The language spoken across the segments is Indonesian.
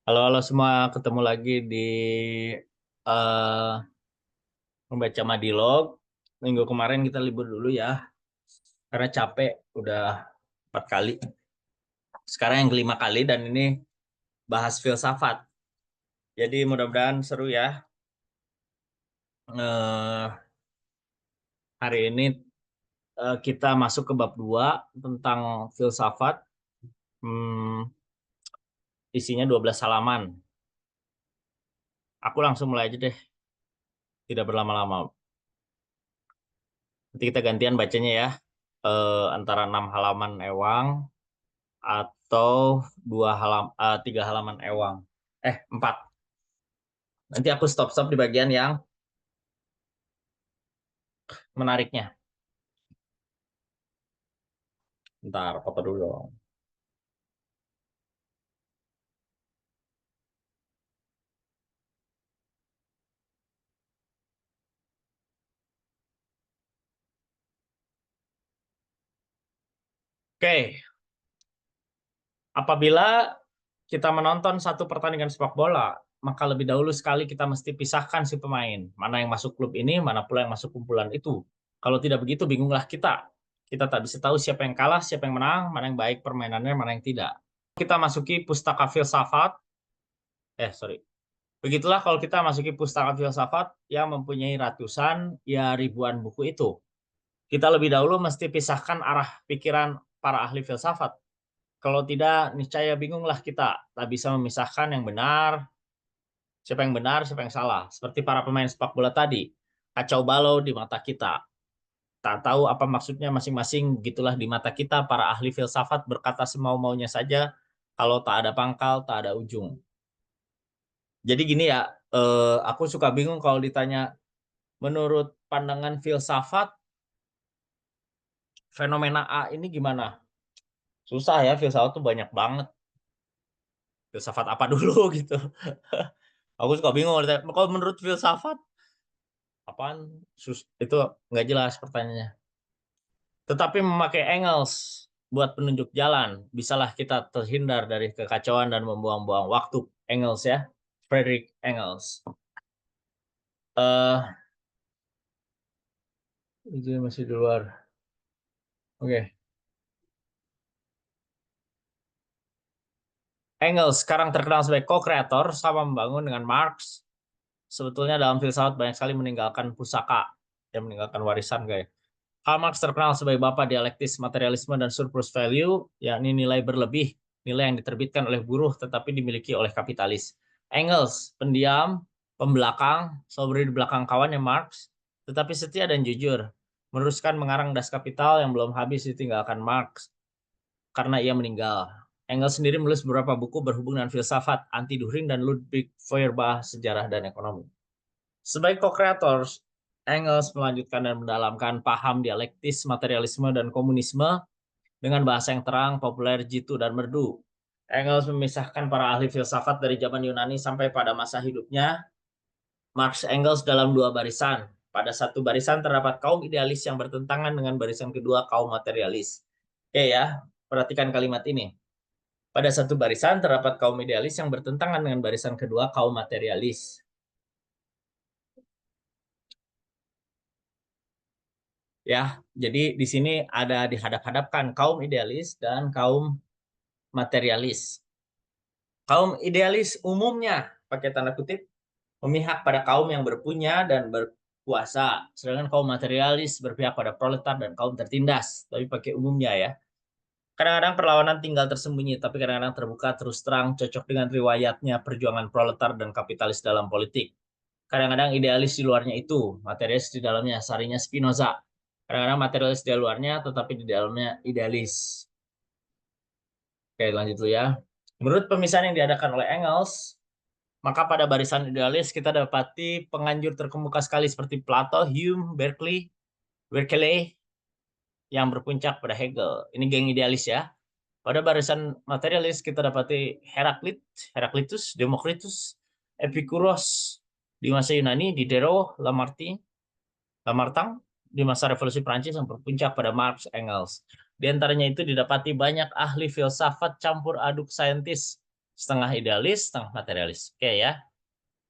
Halo, halo semua, ketemu lagi di eh membaca Madilog. Minggu kemarin kita libur dulu ya, karena capek, udah 4 kali. Sekarang yang kelima kali dan ini bahas filsafat. Jadi mudah-mudahan seru ya. Eh, Hari ini kita masuk ke bab 2 tentang filsafat. Hmm, Isinya 12 halaman. Aku langsung mulai aja deh, tidak berlama-lama. Nanti kita gantian bacanya ya. Antara 6 halaman Ewang atau 3 halaman ewang. 4. Nanti aku stop-stop di bagian yang menariknya. Ntar foto dulu dong. Oke, apabila kita menonton satu pertandingan sepak bola, maka lebih dahulu sekali kita mesti pisahkan si pemain. Mana yang masuk klub ini, mana pula yang masuk kumpulan itu. Kalau tidak begitu, bingunglah kita. Kita tak bisa tahu siapa yang kalah, siapa yang menang, mana yang baik permainannya, mana yang tidak. Kita masuki pustaka filsafat, sorry, begitulah kalau kita masuki pustaka filsafat yang mempunyai ratusan, ya ribuan buku itu. Kita lebih dahulu mesti pisahkan arah pikiran para ahli filsafat. Kalau tidak, niscaya bingunglah kita. Tak bisa memisahkan yang benar, siapa yang salah. Seperti para pemain sepak bola tadi. Kacau balau di mata kita. Tak tahu apa maksudnya masing-masing, gitulah di mata kita para ahli filsafat berkata semau-maunya saja, kalau tak ada pangkal, tak ada ujung. Jadi gini ya, aku suka bingung kalau ditanya menurut pandangan filsafat, fenomena A ini gimana? Susah ya, filsafat tuh banyak banget. Filsafat apa dulu gitu. Aku suka bingung. Kalau menurut filsafat, apaan? Itu nggak jelas pertanyaannya. Tetapi memakai Engels buat penunjuk jalan, bisalah kita terhindar dari kekacauan dan membuang-buang waktu. Engels ya, Friedrich Engels. eh itu masih di luar. Oke. Engels sekarang terkenal sebagai co-kreator sama membangun dengan Marx. Sebetulnya dalam filsafat banyak sekali meninggalkan pusaka yang meninggalkan warisan kayak. Karl Marx terkenal sebagai bapak dialektis materialisme dan surplus value, yakni nilai berlebih, nilai yang diterbitkan oleh buruh tetapi dimiliki oleh kapitalis. Engels, pendiam, pembelakang, selalu di belakang kawannya Marx, tetapi setia dan jujur, meneruskan mengarang Das Kapital yang belum habis ditinggalkan Marx karena ia meninggal. Engels sendiri menulis beberapa buku berhubungan dengan filsafat, Anti-Dühring dan Ludwig Feuerbach, Sejarah dan Ekonomi. Sebagai co-kreator, Engels melanjutkan dan mendalamkan paham dialektis, materialisme, dan komunisme dengan bahasa yang terang, populer, jitu, dan merdu. Engels memisahkan para ahli filsafat dari zaman Yunani sampai pada masa hidupnya. Marx Engels dalam dua barisan. Pada satu barisan terdapat kaum idealis yang bertentangan dengan barisan kedua kaum materialis. Oke ya, perhatikan kalimat ini. Pada satu barisan terdapat kaum idealis yang bertentangan dengan barisan kedua kaum materialis. Ya, jadi di sini ada dihadap-hadapkan kaum idealis dan kaum materialis. Kaum idealis umumnya, pakai tanda kutip, memihak pada kaum yang berpunya dan berkuasa, sedangkan kaum materialis berpihak pada proletar dan kaum tertindas, tapi pakai umumnya ya. Kadang-kadang perlawanan tinggal tersembunyi, tapi kadang-kadang terbuka terus terang, cocok dengan riwayatnya perjuangan proletar dan kapitalis dalam politik. Kadang-kadang idealis di luarnya itu, materialis di dalamnya, sarinya Spinoza. Kadang-kadang materialis di luarnya, tetapi di dalamnya idealis. Oke, lanjut dulu ya. Menurut pemisahan yang diadakan oleh Engels, maka pada barisan idealis kita dapati penganjur terkemuka sekali seperti Plato, Hume, Berkeley, yang berpuncak pada Hegel. Ini geng idealis ya. Pada barisan materialis kita dapati Heraklitus, Demokritus, Epikuros di masa Yunani, Diderot, Lamartang di masa Revolusi Prancis yang berpuncak pada Marx Engels. Di antaranya itu didapati banyak ahli filsafat campur aduk saintis setengah idealis, setengah materialis. Oke ya.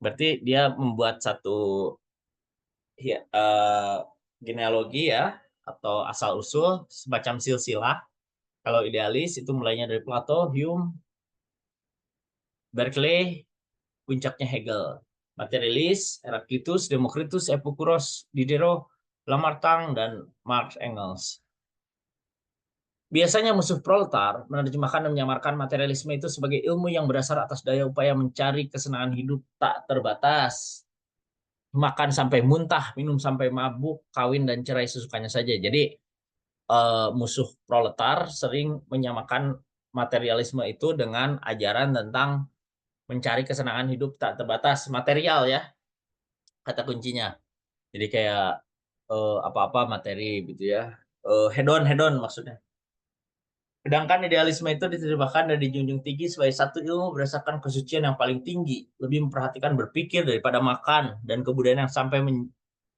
Berarti dia membuat satu genealogi ya, atau asal-usul, semacam silsilah. Kalau idealis itu mulainya dari Plato, Hume, Berkeley, puncaknya Hegel. Materialis, Heraclitus, Demokritus, Epikuros, Diderot, Lamartine, dan Marx Engels. Biasanya musuh proletar menerjemahkan dan menyamarkan materialisme itu sebagai ilmu yang berdasar atas daya upaya mencari kesenangan hidup tak terbatas. Makan sampai muntah, minum sampai mabuk, kawin dan cerai sesukanya saja. Jadi musuh proletar sering menyamakan materialisme itu dengan ajaran tentang mencari kesenangan hidup tak terbatas, material ya, kata kuncinya. Jadi kayak apa-apa materi gitu ya. Hedon hedon maksudnya. Sedangkan idealisme itu diterjemahkan dan dijunjung tinggi sebagai satu ilmu berdasarkan kesucian yang paling tinggi, lebih memperhatikan berpikir daripada makan, dan kebudayaan yang sampai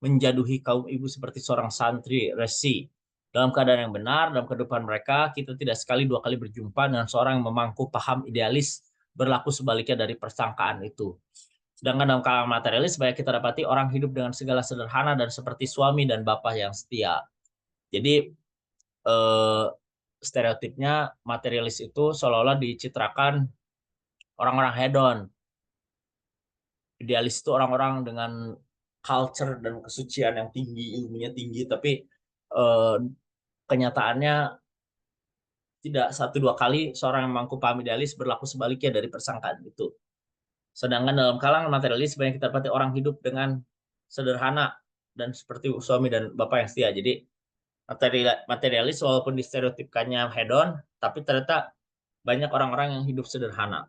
menjaduhi kaum ibu seperti seorang santri resi. Dalam keadaan yang benar, dalam kehidupan mereka, kita tidak sekali dua kali berjumpa dengan seorang yang memangku paham idealis, berlaku sebaliknya dari persangkaan itu. Sedangkan dalam kalangan materialis, banyak kita dapati orang hidup dengan segala sederhana dan seperti suami dan bapak yang setia. Jadi, eh, stereotipnya materialis itu seolah-olah dicitrakan orang-orang hedon. Idealis itu orang-orang dengan culture dan kesucian yang tinggi, ilmunya tinggi, tapi eh, kenyataannya tidak satu dua kali seorang yang mampu paham idealis berlaku sebaliknya dari persangkaan itu. Sedangkan dalam kalangan materialis banyak kita dapati orang hidup dengan sederhana dan seperti suami dan bapak yang setia. Jadi materialis walaupun distereotipkannya hedon, tapi ternyata banyak orang-orang yang hidup sederhana.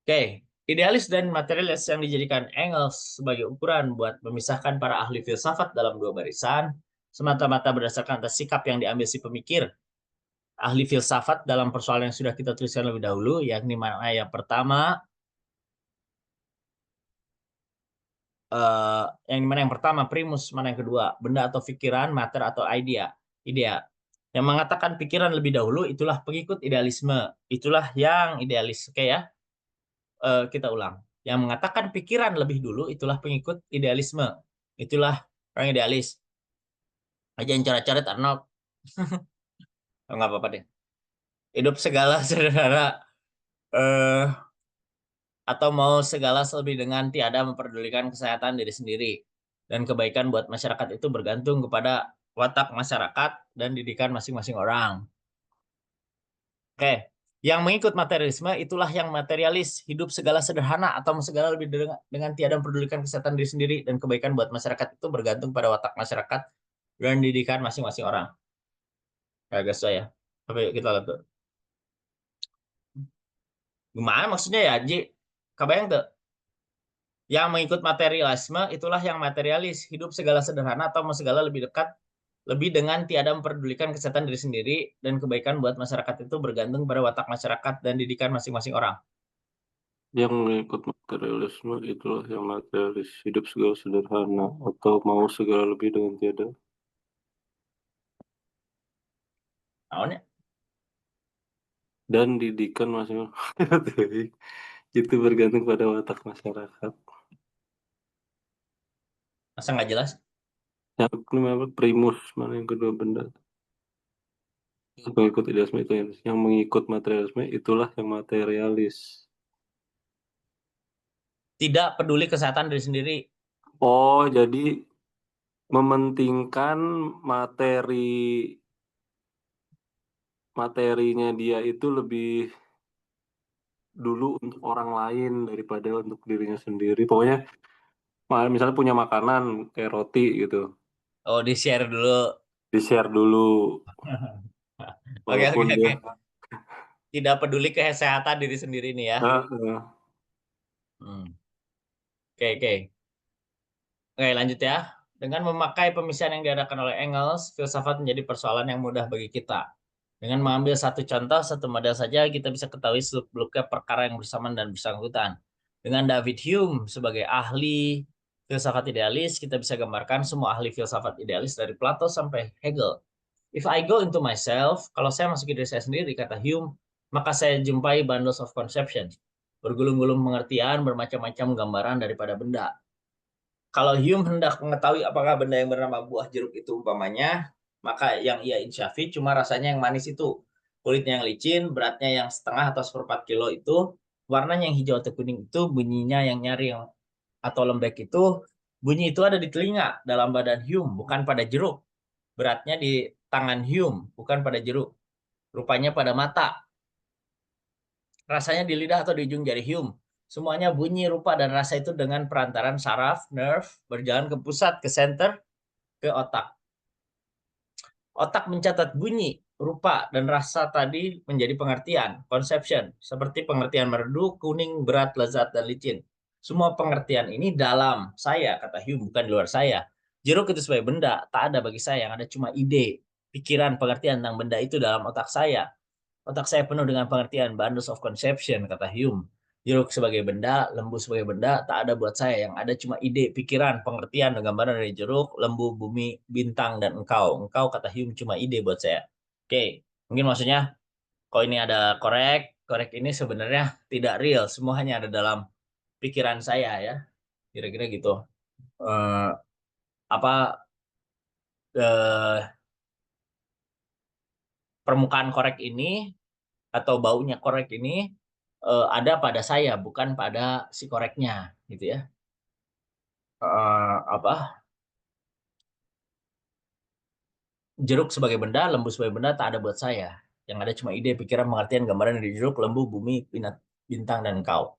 Oke, idealis dan materialis yang dijadikan Engels sebagai ukuran buat memisahkan para ahli filsafat dalam dua barisan, semata-mata berdasarkan atas sikap yang diambil si pemikir. Ahli filsafat dalam persoalan yang sudah kita tuliskan lebih dahulu, yakni mana yang pertama, yang pertama primus, mana yang kedua, benda atau pikiran, mater atau idea. Yang mengatakan pikiran lebih dahulu itulah pengikut idealisme, itulah yang idealis. Oke ya. Kita ulang. Yang mengatakan pikiran lebih dulu itulah pengikut idealisme. Itulah orang idealis. Aja yang coret-coret Arnold. Nggak apa-apa deh. Hidup segala sederhana. Eh, atau mau segala selebih dengan tiada memperdulikan kesehatan diri sendiri. Dan kebaikan buat masyarakat itu bergantung kepada watak masyarakat dan didikan masing-masing orang. Oke. Yang mengikut materialisme itulah yang materialis, hidup segala sederhana atau segala lebih dengan tiada memperdulikan kesehatan diri sendiri, dan kebaikan buat masyarakat itu bergantung pada watak masyarakat dan didikan masing-masing orang. Agak susah ya. Tapi kita lihat tuh. Gimana maksudnya ya, Ji? Kebayang tuh? Yang mengikut materialisme itulah yang materialis, hidup segala sederhana atau segala lebih dekat, lebih dengan tiada memperdulikan kesehatan diri sendiri, dan kebaikan buat masyarakat itu bergantung pada watak masyarakat dan didikan masing-masing orang. Yang mengikut materialisme itulah yang materialis, hidup segala sederhana atau mau segala lebih dengan tiada. Awalnya Dan didikan masing-masing itu bergantung pada watak masyarakat. masa nggak jelas? Yang kedua primus, mana yang kedua benda. Yang mengikut idealisme itu yang mengikut materialisme itulah yang materialis. Tidak peduli kesehatan diri sendiri. Oh, jadi mementingkan materinya dia itu lebih dulu untuk orang lain daripada untuk dirinya sendiri. Pokoknya misalnya punya makanan kayak roti gitu, Oh, di-share dulu. di-share dulu Oke, oke, walaupun dia oke. Tidak peduli kesehatan diri sendiri nih ya. Hmm. Oke, oke. Oke, lanjut ya. Dengan memakai pemisahan yang diadakan oleh Engels, filsafat menjadi persoalan yang mudah bagi kita. Dengan mengambil satu contoh, satu model saja, kita bisa ketahui seluk-beluknya perkara yang bersamaan dan bersangkutan. Dengan David Hume sebagai ahli Filsafat idealis kita bisa gambarkan semua ahli filsafat idealis dari Plato sampai Hegel. If I go into myself, kalau saya masuk ke diri saya sendiri, kata Hume, maka saya jumpai bundles of conceptions. Bergulung-gulung pengertian, bermacam-macam gambaran daripada benda. Kalau Hume hendak mengetahui apakah benda yang bernama buah jeruk itu umpamanya, maka yang ia insyafi cuma rasanya yang manis itu. Kulitnya yang licin, beratnya yang setengah atau 1/4 kilo itu, warnanya yang hijau atau kuning itu, bunyinya yang nyaring atau lembek itu, bunyi itu ada di telinga dalam badan Hume, bukan pada jeruk. Beratnya di tangan Hume, bukan pada jeruk. Rupanya pada mata. Rasanya di lidah atau di ujung jari Hume. Semuanya bunyi, rupa, dan rasa itu dengan perantaran saraf, nerve, berjalan ke pusat, ke center, ke otak. Otak mencatat bunyi, rupa, dan rasa tadi menjadi pengertian, conception, seperti pengertian merdu, kuning, berat, lezat, dan licin. Semua pengertian ini dalam saya, kata Hume, bukan di luar saya. Jeruk itu sebagai benda, tak ada bagi saya, yang ada cuma ide, pikiran, pengertian tentang benda itu dalam otak saya. Otak saya penuh dengan pengertian, bundles of conception, kata Hume. Jeruk sebagai benda, lembu sebagai benda, tak ada buat saya. Yang ada cuma ide, pikiran, pengertian, dan gambaran dari jeruk, lembu, bumi, bintang, dan engkau. Engkau, kata Hume, cuma ide buat saya. Oke, mungkin maksudnya, kalau ini ada korek, korek ini sebenarnya tidak real. Semua hanya ada dalam pikiran saya ya. Kira-kira gitu. Eh, apa eh, permukaan korek ini atau baunya korek ini ada pada saya, bukan pada si koreknya, gitu ya. Apa jeruk sebagai benda, lembu sebagai benda tak ada buat saya. Yang ada cuma ide, pikiran, pengertian, gambaran dari jeruk, lembu, bumi, bintang, dan engkau.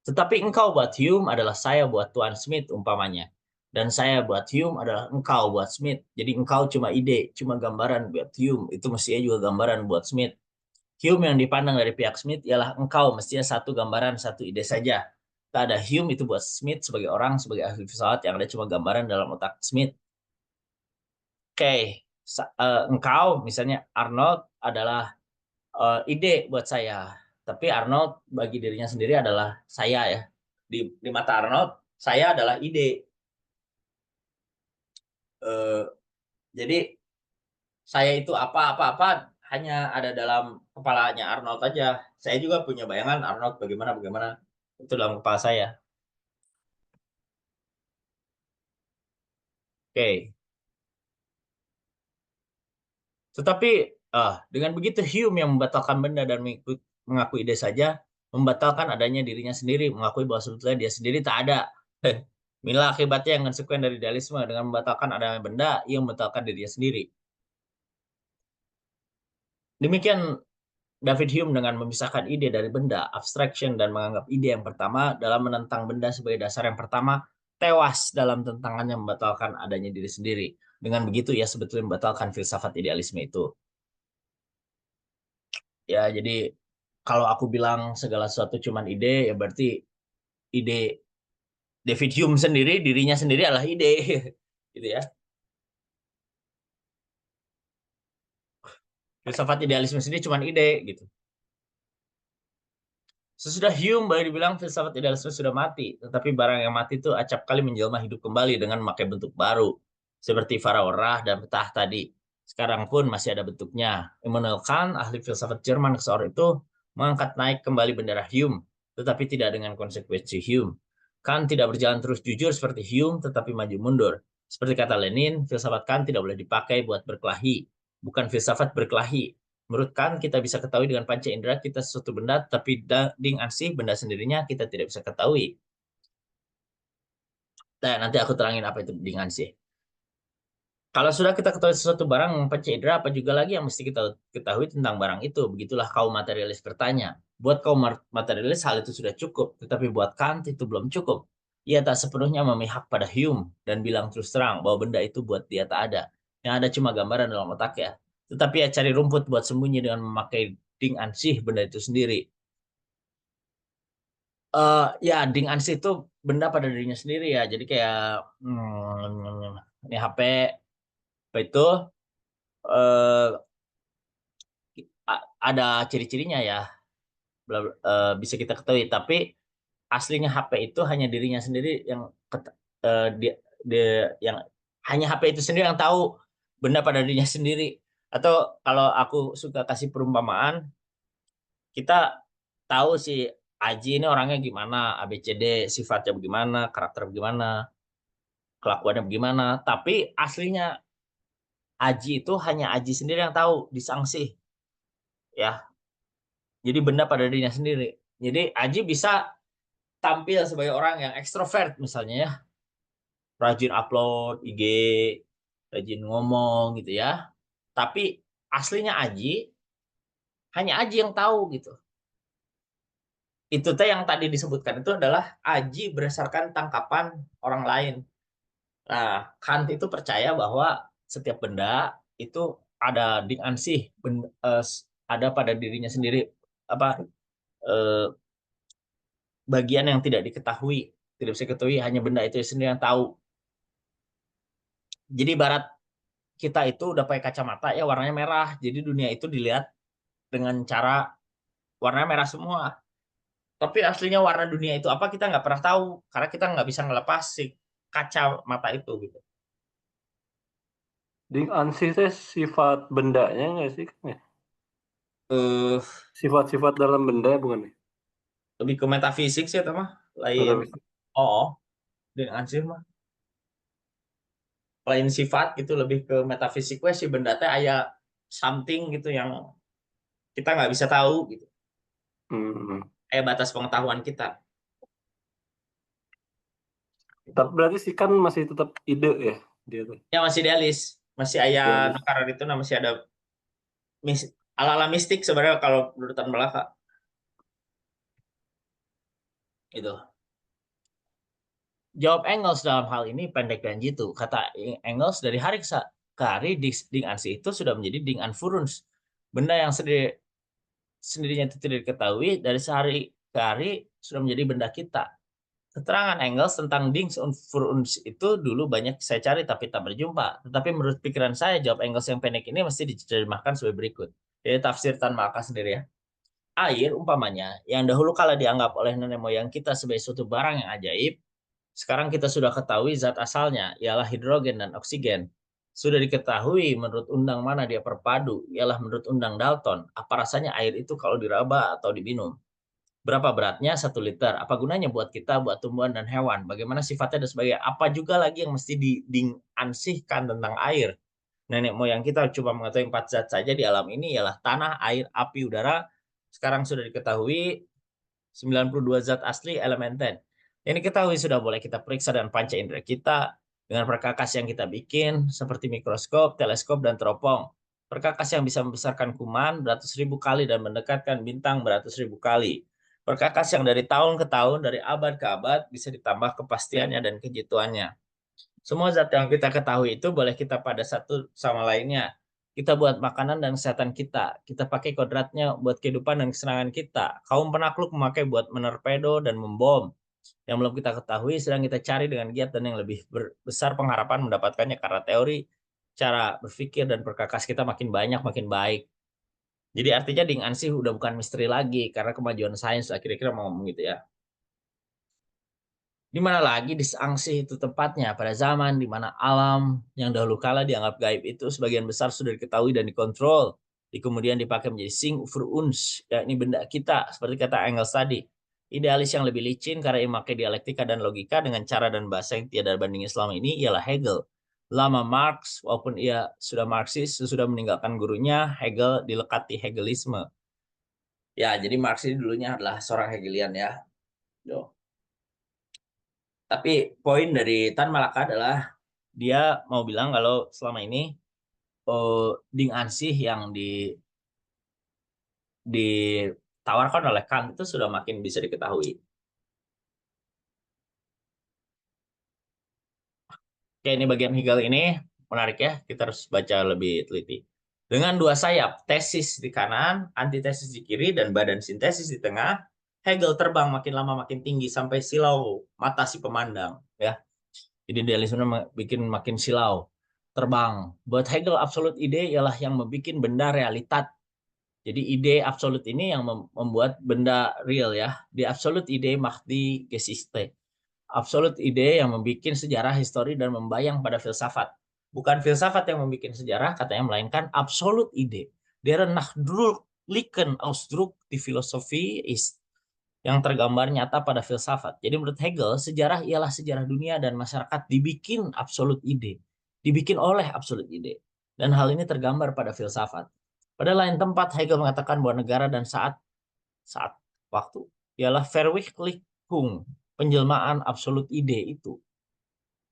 Tetapi engkau buat Hume adalah saya buat Tuan Smith umpamanya. Dan saya buat Hume adalah engkau buat Smith. Jadi engkau cuma ide, cuma gambaran buat Hume. Itu mestinya juga gambaran buat Smith. Hume yang dipandang dari pihak Smith ialah engkau mestinya satu gambaran, satu ide saja. Tak ada Hume itu buat Smith sebagai orang, sebagai ahli filsafat yang ada cuma gambaran dalam otak Smith. Oke, engkau misalnya Arnold adalah ide buat saya. Tapi Arnold bagi dirinya sendiri adalah saya ya. Di mata Arnold, saya adalah ide. Eh, jadi saya itu apa-apa-apa hanya ada dalam kepalanya Arnold aja. Saya juga punya bayangan Arnold bagaimana itu dalam kepala saya. Oke. Tetapi dengan begitu Hume yang membatalkan benda dan mengaku ide saja, membatalkan adanya dirinya sendiri, mengakui bahwa sebetulnya dia sendiri tak ada. Inilah akibatnya yang konsekuen dari idealisme. Dengan membatalkan adanya benda, ia membatalkan dirinya sendiri. Demikian David Hume dengan memisahkan ide dari benda, abstraction, dan menganggap ide yang pertama dalam menentang benda sebagai dasar yang pertama, tewas dalam tentangannya membatalkan adanya diri sendiri. Dengan begitu, ia sebetulnya membatalkan filsafat idealisme itu. Ya, jadi kalau aku bilang segala sesuatu cuman ide, ya berarti ide David Hume sendiri, dirinya sendiri adalah ide. Gitu ya. Filsafat idealisme sendiri cuman ide, gitu. Sesudah Hume baru dibilang filsafat idealisme sudah mati, tetapi barang yang mati itu acap kali menjelma hidup kembali dengan memakai bentuk baru, seperti Faraurah dan Petah tadi. Sekarang pun masih ada bentuknya. Immanuel Kant, ahli filsafat Jerman sore itu, mengangkat naik kembali bendera Hume, tetapi tidak dengan konsekuensi Hume. Kant tidak berjalan terus jujur seperti Hume, tetapi maju mundur. Seperti kata Lenin, filsafat Kant tidak boleh dipakai buat berkelahi, bukan filsafat berkelahi. Menurut Kant, kita bisa ketahui dengan panca indera kita sesuatu benda, tapi ding ansih benda sendirinya kita tidak bisa ketahui. Nah, nanti aku terangin apa itu ding ansih. Kalau sudah kita ketahui sesuatu barang panca indera, apa juga lagi yang mesti kita ketahui tentang barang itu? Begitulah kaum materialis bertanya. Buat kaum materialis hal itu sudah cukup, tetapi buat Kant itu belum cukup. Ia tak sepenuhnya memihak pada Hume dan bilang terus terang bahwa benda itu buat dia tak ada. Yang ada cuma gambaran dalam otaknya. Tetapi ia cari rumput buat sembunyi dengan memakai ding ansih benda itu sendiri. Ya, ding ansih itu benda pada dirinya sendiri ya. Jadi kayak ini HP apa itu eh, ada ciri-cirinya ya, bisa kita ketahui. Tapi aslinya HP itu hanya dirinya sendiri yang yang hanya HP itu sendiri yang tahu benda pada dirinya sendiri. Atau kalau aku suka kasih perumpamaan, kita tahu si Aji ini orangnya gimana, ABCD, sifatnya bagaimana, karakter bagaimana, kelakuannya bagaimana. Tapi aslinya Aji itu hanya Aji sendiri yang tahu, disangsi. Ya, jadi benda pada dirinya sendiri. Jadi Aji bisa tampil sebagai orang yang ekstrovert misalnya ya, rajin upload IG, rajin ngomong gitu ya. Tapi aslinya Aji hanya Aji yang tahu gitu. Itu teh yang tadi disebutkan itu adalah Aji berdasarkan tangkapan orang lain. Nah, Kant itu percaya bahwa setiap benda itu ada ding ansih, ada pada dirinya sendiri apa eh, bagian yang tidak diketahui, tidak bisa diketahui, hanya benda itu sendiri yang tahu. Jadi barat kita itu udah pakai kacamata ya warnanya merah. Jadi dunia itu dilihat dengan cara warna merah semua. Tapi aslinya warna dunia itu apa kita nggak pernah tahu karena kita nggak bisa ngelepas si kacamata itu gitu. Ding ansih teh sifat bendanya nggak sih? Eh Sifat-sifat dalam benda bukan nih? Lebih ke metafisik sih atau mah lain. Metafisik. Oh, dengan sih mah lain sifat gitu lebih ke metafisik wes si benda teh aya something gitu yang kita nggak bisa tahu gitu. Hmm. Batas pengetahuan kita. Tapi berarti sih kan masih tetap ide ya dia tuh. Ya masih idealis, masih aya Idealis. nukaran itu nah masih ada ala-ala mistik sebenarnya kalau menurut Tan Malaka itu. Jawab Engels dalam hal ini pendek dan jitu. Kata Engels dari hari ke hari Ding Ansi itu sudah menjadi Ding Anfuruns. Benda yang sendirinya itu tidak diketahui dari sehari ke hari sudah menjadi benda kita. Keterangan Engels tentang Ding Anfuruns itu dulu banyak saya cari tapi tak berjumpa. Tetapi menurut pikiran saya jawab Engels yang pendek ini mesti diterjemahkan sebagai berikut. Jadi tafsir Tan Malaka sendiri ya. Air umpamanya yang dahulu kala dianggap oleh nenek moyang kita sebagai suatu barang yang ajaib, sekarang kita sudah ketahui zat asalnya, ialah hidrogen dan oksigen. Sudah diketahui menurut undang mana dia perpadu, ialah menurut undang Dalton. Apa rasanya air itu kalau diraba atau diminum? Berapa beratnya 1 liter? Apa gunanya buat kita, buat tumbuhan dan hewan? Bagaimana sifatnya dan sebagainya? Apa juga lagi yang mesti diansihkan tentang air? Nenek moyang kita coba mengetahui 4 zat saja di alam ini, ialah tanah, air, api, udara. Sekarang sudah diketahui 92 zat asli elementen. Ini ketahui sudah boleh kita periksa dengan panca indera kita dengan perkakas yang kita bikin seperti mikroskop, teleskop, dan teropong. Perkakas yang bisa membesarkan kuman beratus ribu kali dan mendekatkan bintang beratus ribu kali. Perkakas yang dari tahun ke tahun, dari abad ke abad bisa ditambah kepastiannya dan kejituannya. Semua zat yang kita ketahui itu boleh kita pada satu sama lainnya. Kita buat makanan dan kesehatan kita. Kita pakai kodratnya buat kehidupan dan kesenangan kita. Kaum penakluk memakai buat menerpedo dan membom. Yang belum kita ketahui sedang kita cari dengan giat dan yang lebih besar pengharapan mendapatkannya karena teori, cara berpikir dan perkakas kita makin banyak makin baik. Jadi artinya Ding Ansih udah bukan misteri lagi karena kemajuan sains lah kira-kira mau ngomong gitu ya. Di mana lagi di Seangsih itu tepatnya pada zaman di mana alam yang dahulu kala dianggap gaib itu sebagian besar sudah diketahui dan dikontrol. Kemudian dipakai menjadi sing for uns, yakni benda kita, seperti kata Engels tadi. Idealis yang lebih licin karena memakai dialektika dan logika dengan cara dan bahasa yang tiada bandingnya selama ini ialah Hegel. Lama Marx, walaupun ia sudah Marxis, sudah meninggalkan gurunya, Hegel dilekati Hegelisme. Ya, jadi Marx ini dulunya adalah seorang Hegelian ya. Yo. Tapi poin dari Tan Malaka adalah dia mau bilang kalau selama ini Ding Ansih yang ditawarkan oleh Kant itu sudah makin bisa diketahui. Oke, ini bagian Hegel ini menarik ya, kita harus baca lebih teliti. Dengan 2 sayap, tesis di kanan, antitesis di kiri, dan badan sintesis di tengah, Hegel terbang makin lama makin tinggi sampai silau mata si pemandang. Ya, jadi idealisme bikin makin silau, terbang. Buat Hegel, absolut ide ialah yang membuat benda realitat. Jadi ide absolut ini yang membuat benda real ya. Die absolute Idee macht die Geschichte. Absolut ide yang membuat sejarah, histori, dan membayang pada filsafat. Bukan filsafat yang membuat sejarah, katanya, melainkan absolut ide. Deren nachdrücklichen Ausdruck die Philosophie ist, yang tergambar nyata pada filsafat. Jadi menurut Hegel, sejarah ialah sejarah dunia dan masyarakat dibikin absolut ide. Dibikin oleh absolut ide. Dan hal ini tergambar pada filsafat. Pada lain tempat, Hegel mengatakan bahwa negara dan saat waktu ialah Verwirklichung, penjelmaan absolut ide itu.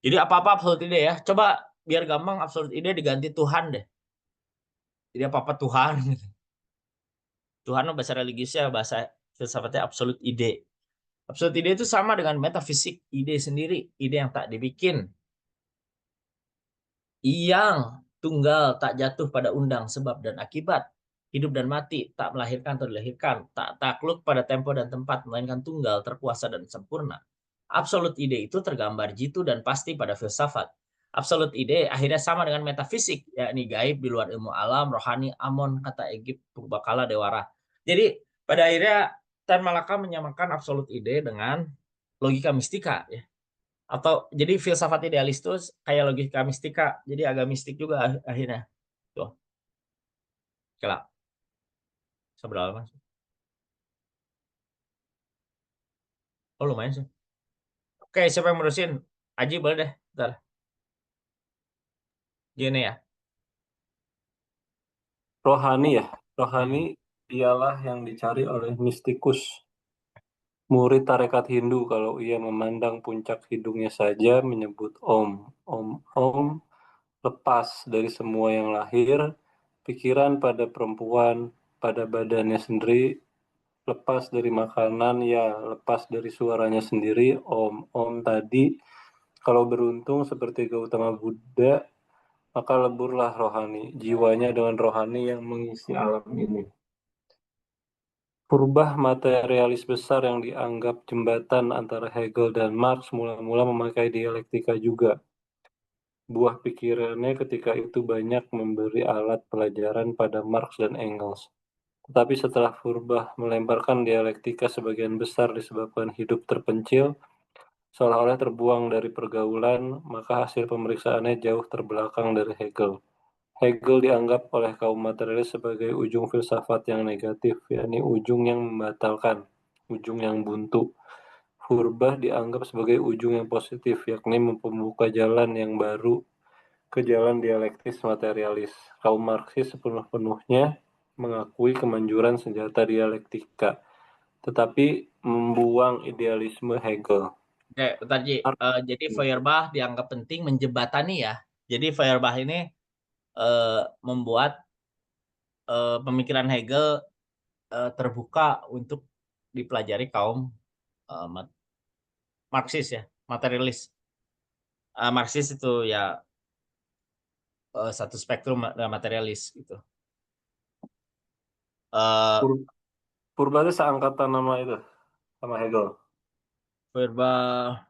Jadi apa-apa absolut ide ya. Coba biar gampang, absolut ide diganti Tuhan deh. Jadi apa-apa Tuhan. Tuhan bahasa religiusnya, bahasa filsafatnya absolut ide. Absolut ide itu sama dengan metafisik, ide sendiri, ide yang tak dibikin, yang tunggal, tak jatuh pada undang sebab dan akibat, hidup dan mati, tak melahirkan atau dilahirkan, tak takluk pada tempo dan tempat, melainkan tunggal, terkuasa dan sempurna. Absolut ide itu tergambar jitu dan pasti pada filsafat. Absolut ide akhirnya sama dengan metafisik, yakni gaib di luar ilmu alam, rohani, amon, kata Egypt, purbakala, dewara. Jadi pada akhirnya Tan Malaka menyamakan absolut ide dengan logika mistika ya. Atau jadi filsafat idealis itu kayak logika mistika, jadi agak mistik juga akhirnya. Tuh, kelak. Seberapa mas? Oh lumayan sih. Oke, siapa yang menerusin? Aji boleh deh. Bentar. Gini ya. Rohani ya, rohani Hmm. ialah yang dicari oleh mistikus, murid tarekat Hindu. Kalau ia memandang puncak hidungnya saja menyebut Om. Om, Om, lepas dari semua yang lahir, pikiran pada perempuan, pada badannya sendiri, lepas dari makanan, ya lepas dari suaranya sendiri. Om, Om tadi, kalau beruntung seperti Gautama Buddha, maka leburlah rohani, jiwanya dengan rohani yang mengisi alam ini. Purbah materialis besar yang dianggap jembatan antara Hegel dan Marx mula-mula memakai dialektika juga. Buah pikirannya ketika itu banyak memberi alat pelajaran pada Marx dan Engels. Tetapi setelah Purbah melemparkan dialektika sebagian besar disebabkan hidup terpencil, seolah-olah terbuang dari pergaulan, maka hasil pemeriksaannya jauh terbelakang dari Hegel. Hegel dianggap oleh kaum materialis sebagai ujung filsafat yang negatif, yakni ujung yang membatalkan, ujung yang buntu. Purbah dianggap sebagai ujung yang positif, yakni membuka jalan yang baru ke jalan dialektis materialis. Kaum Marxis sepenuh-penuhnya mengakui kemanjuran senjata dialektika, tetapi membuang idealisme Hegel. Oke, bentar Ji. Jadi Feuerbach dianggap penting menjembatani ya. Jadi Feuerbach ini membuat pemikiran Hegel terbuka untuk dipelajari kaum eh, Marxis ya, materialis. Marxis itu ya satu spektrum materialis gitu. Eh Purba itu seangkatan nama itu, sama Hegel. Feuerbach,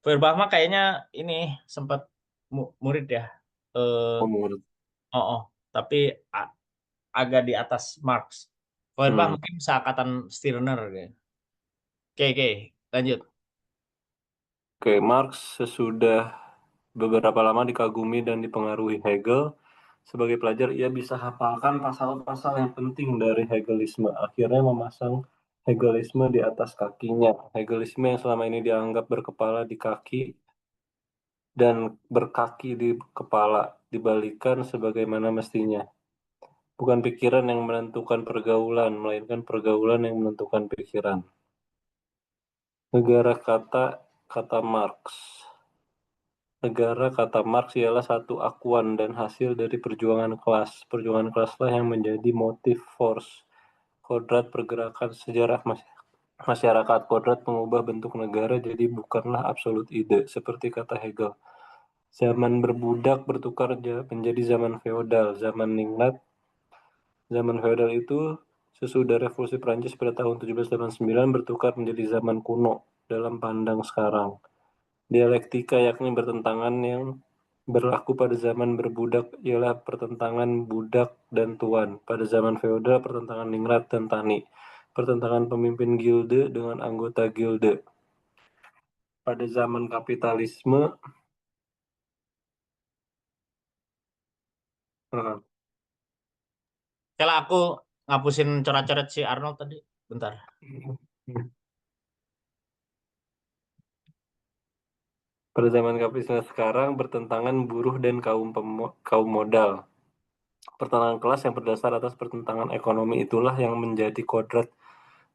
Feuerbach mah kayaknya ini sempat murid ya. Eh Oh, menurut. oh, oh, tapi agak di atas Marx. Feuerbach Hmm. mungkin seangkatan Stirner kayak. Oke, oke, lanjut. Oke, Marx sesudah beberapa lama dikagumi dan dipengaruhi Hegel, sebagai pelajar ia bisa hafalkan pasal-pasal yang penting dari Hegelisme. Akhirnya memasang Hegelisme di atas kakinya. Hegelisme yang selama ini dianggap berkepala di kaki dan berkaki di kepala, dibalikan sebagaimana mestinya. Bukan pikiran yang menentukan pergaulan, melainkan pergaulan yang menentukan pikiran. Negara kata Marx. Negara kata Marx ialah satu akuan dan hasil dari perjuangan kelas. Perjuangan kelaslah yang menjadi motif force. Kodrat pergerakan sejarah masyarakat. Kodrat mengubah bentuk negara jadi bukanlah absolut ide, seperti kata Hegel. Zaman berbudak bertukar menjadi zaman feodal. Zaman feodal itu sesudah revolusi Prancis pada tahun 1789 bertukar menjadi zaman kuno dalam pandang sekarang. Dialektika yakni bertentangan yang Berlaku pada zaman berbudak ialah pertentangan budak dan tuan. Pada zaman feodal pertentangan ningrat dan tani. Pertentangan pemimpin gilde dengan anggota gilde. Pada zaman kapitalisme Kalau aku ngapusin coret-coret si Arnold tadi, bentar. pada zaman kapitalisme sekarang bertentangan buruh dan kaum modal. Pertentangan kelas yang berdasar atas pertentangan ekonomi itulah yang menjadi kodrat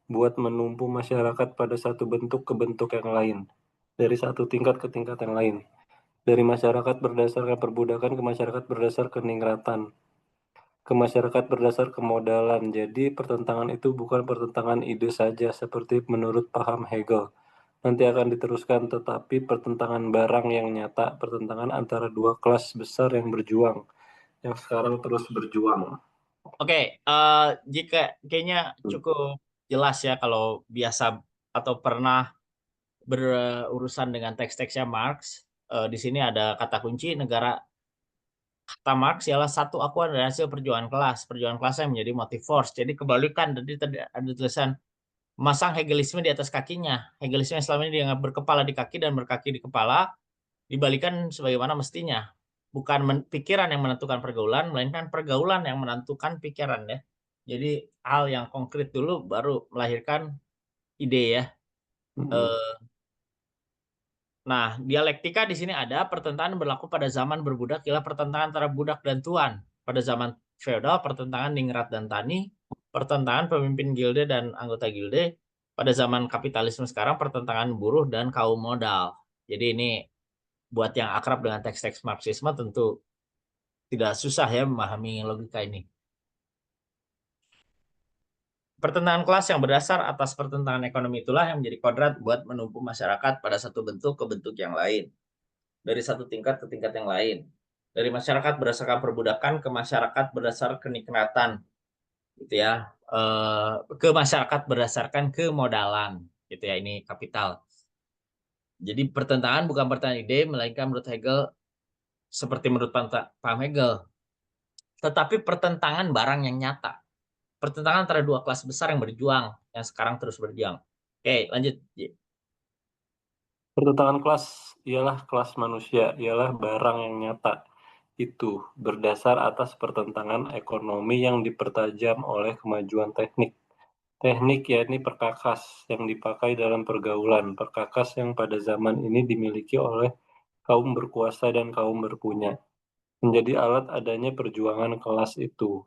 buat menumpu masyarakat pada satu bentuk ke bentuk yang lain, dari satu tingkat ke tingkat yang lain, dari masyarakat berdasarkan perbudakan ke masyarakat berdasar keningratan, ke masyarakat berdasar kemodalan. Jadi pertentangan itu bukan pertentangan ide saja seperti menurut paham Hegel. Nanti akan diteruskan, tetapi pertentangan barang yang nyata, pertentangan antara dua kelas besar yang berjuang, yang sekarang terus berjuang. Oke, jika kayaknya cukup jelas ya kalau biasa atau pernah berurusan dengan teks-teksnya Marx. Di sini ada kata kunci negara. Kata Marx ialah satu akuan dari hasil perjuangan kelas. Perjuangan kelas yang menjadi motif force. Jadi kebalikan tadi ada tulisan memasang hegelisme di atas kakinya. Hegelisme yang selama ini dianggap berkepala di kaki dan berkaki di kepala dibalikan sebagaimana mestinya. Bukan pikiran yang menentukan pergaulan, melainkan pergaulan yang menentukan pikiran ya. Jadi hal yang konkret dulu baru melahirkan ide ya. Nah, dialektika di sini ada pertentangan berlaku pada zaman berbudak ialah pertentangan antara budak dan tuan. Pada zaman feodal pertentangan ningrat dan tani, pertentangan pemimpin gilde dan anggota gilde. Pada zaman kapitalisme sekarang pertentangan buruh dan kaum modal. Jadi ini buat yang akrab dengan teks-teks Marxisme tentu tidak susah ya memahami logika ini. Pertentangan kelas yang berdasar atas pertentangan ekonomi itulah yang menjadi kodrat buat menumpu masyarakat pada satu bentuk ke bentuk yang lain. Dari satu tingkat ke tingkat yang lain. Dari masyarakat berdasarkan perbudakan ke masyarakat berdasar kenikmatan, gitu ya. Ke masyarakat berdasarkan kemodalan, gitu ya. Ini kapital. Jadi pertentangan bukan pertentangan ide, melainkan menurut Hegel seperti menurut paham Hegel, tetapi pertentangan barang yang nyata. Pertentangan antara dua kelas besar yang berjuang, yang sekarang terus berjuang. Oke, lanjut. Pertentangan kelas ialah kelas manusia, ialah barang yang nyata. Itu berdasar atas pertentangan ekonomi yang dipertajam oleh kemajuan teknik. Teknik yakni perkakas yang dipakai dalam pergaulan, perkakas yang pada zaman ini dimiliki oleh kaum berkuasa dan kaum berpunya, menjadi alat adanya perjuangan kelas itu.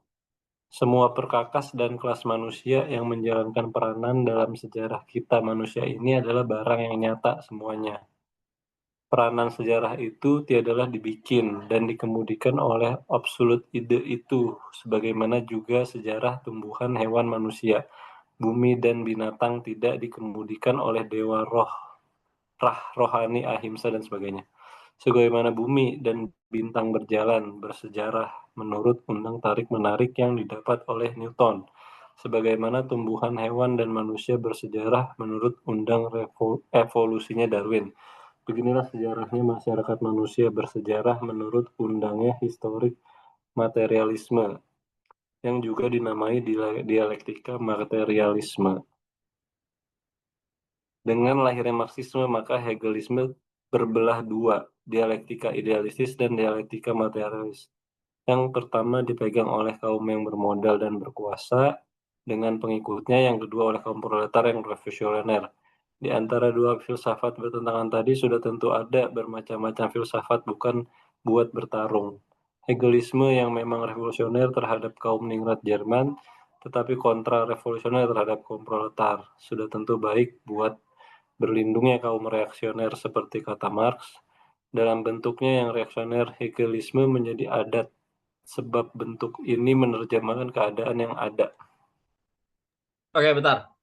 Semua perkakas dan kelas manusia yang menjalankan peranan dalam sejarah kita manusia ini adalah barang yang nyata semuanya. Peranan sejarah itu tiadalah dibikin dan dikemudikan oleh absolut ide itu, sebagaimana juga sejarah tumbuhan hewan manusia, bumi dan binatang tidak dikemudikan oleh dewa roh, rohani, ahimsa dan sebagainya. Sebagaimana bumi dan bintang berjalan bersejarah menurut undang tarik-menarik yang didapat oleh Newton. Sebagaimana tumbuhan, hewan, dan manusia bersejarah menurut undang evolusinya Darwin. Beginilah sejarahnya masyarakat manusia bersejarah menurut undangnya historik materialisme, yang juga dinamai dialektika materialisme. Dengan lahirnya Marxisme, maka Hegelisme berbelah dua, dialektika idealistis dan dialektika materialis. Yang pertama dipegang oleh kaum yang bermodal dan berkuasa dengan pengikutnya, yang kedua oleh kaum proletar yang revolusioner. Di antara dua filsafat bertentangan tadi sudah tentu ada bermacam-macam filsafat bukan buat bertarung. Hegelisme yang memang revolusioner terhadap kaum ningrat Jerman, tetapi kontra revolusioner terhadap kaum proletar. Sudah tentu baik buat berlindungnya kaum reaksioner seperti kata Marx. Dalam bentuknya yang reaksioner, Hegelisme menjadi adat, sebab bentuk ini menerjemahkan keadaan yang ada. Oke, bentar.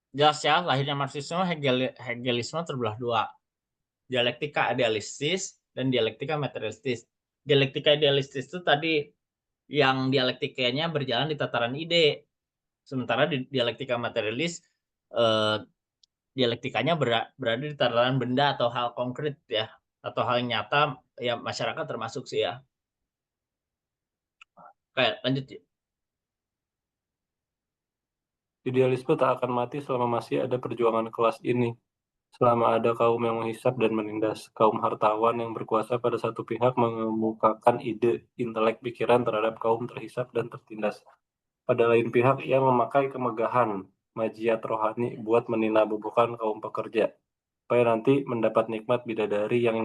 Jelas ya, lahirnya Marxisme, Hegelisme terbelah dua. Dialektika idealistis dan dialektika materialistis. Dialektika idealistis itu tadi yang dialektikanya berjalan di tataran ide. Sementara di dialektika materialis, dialektikanya berada di tataran benda atau hal konkret ya. atau hal yang nyata ya masyarakat termasuk sih ya. Kayak lanjut ya. Idealisme tak akan mati selama masih ada perjuangan kelas ini. Selama ada kaum yang menghisap dan menindas, kaum hartawan yang berkuasa pada satu pihak mengemukakan ide, intelek, pikiran terhadap kaum terhisap dan tertindas. Pada lain pihak, ia memakai kemegahan, majiat rohani buat meninabobokan kaum pekerja, supaya nanti mendapat nikmat bidadari yang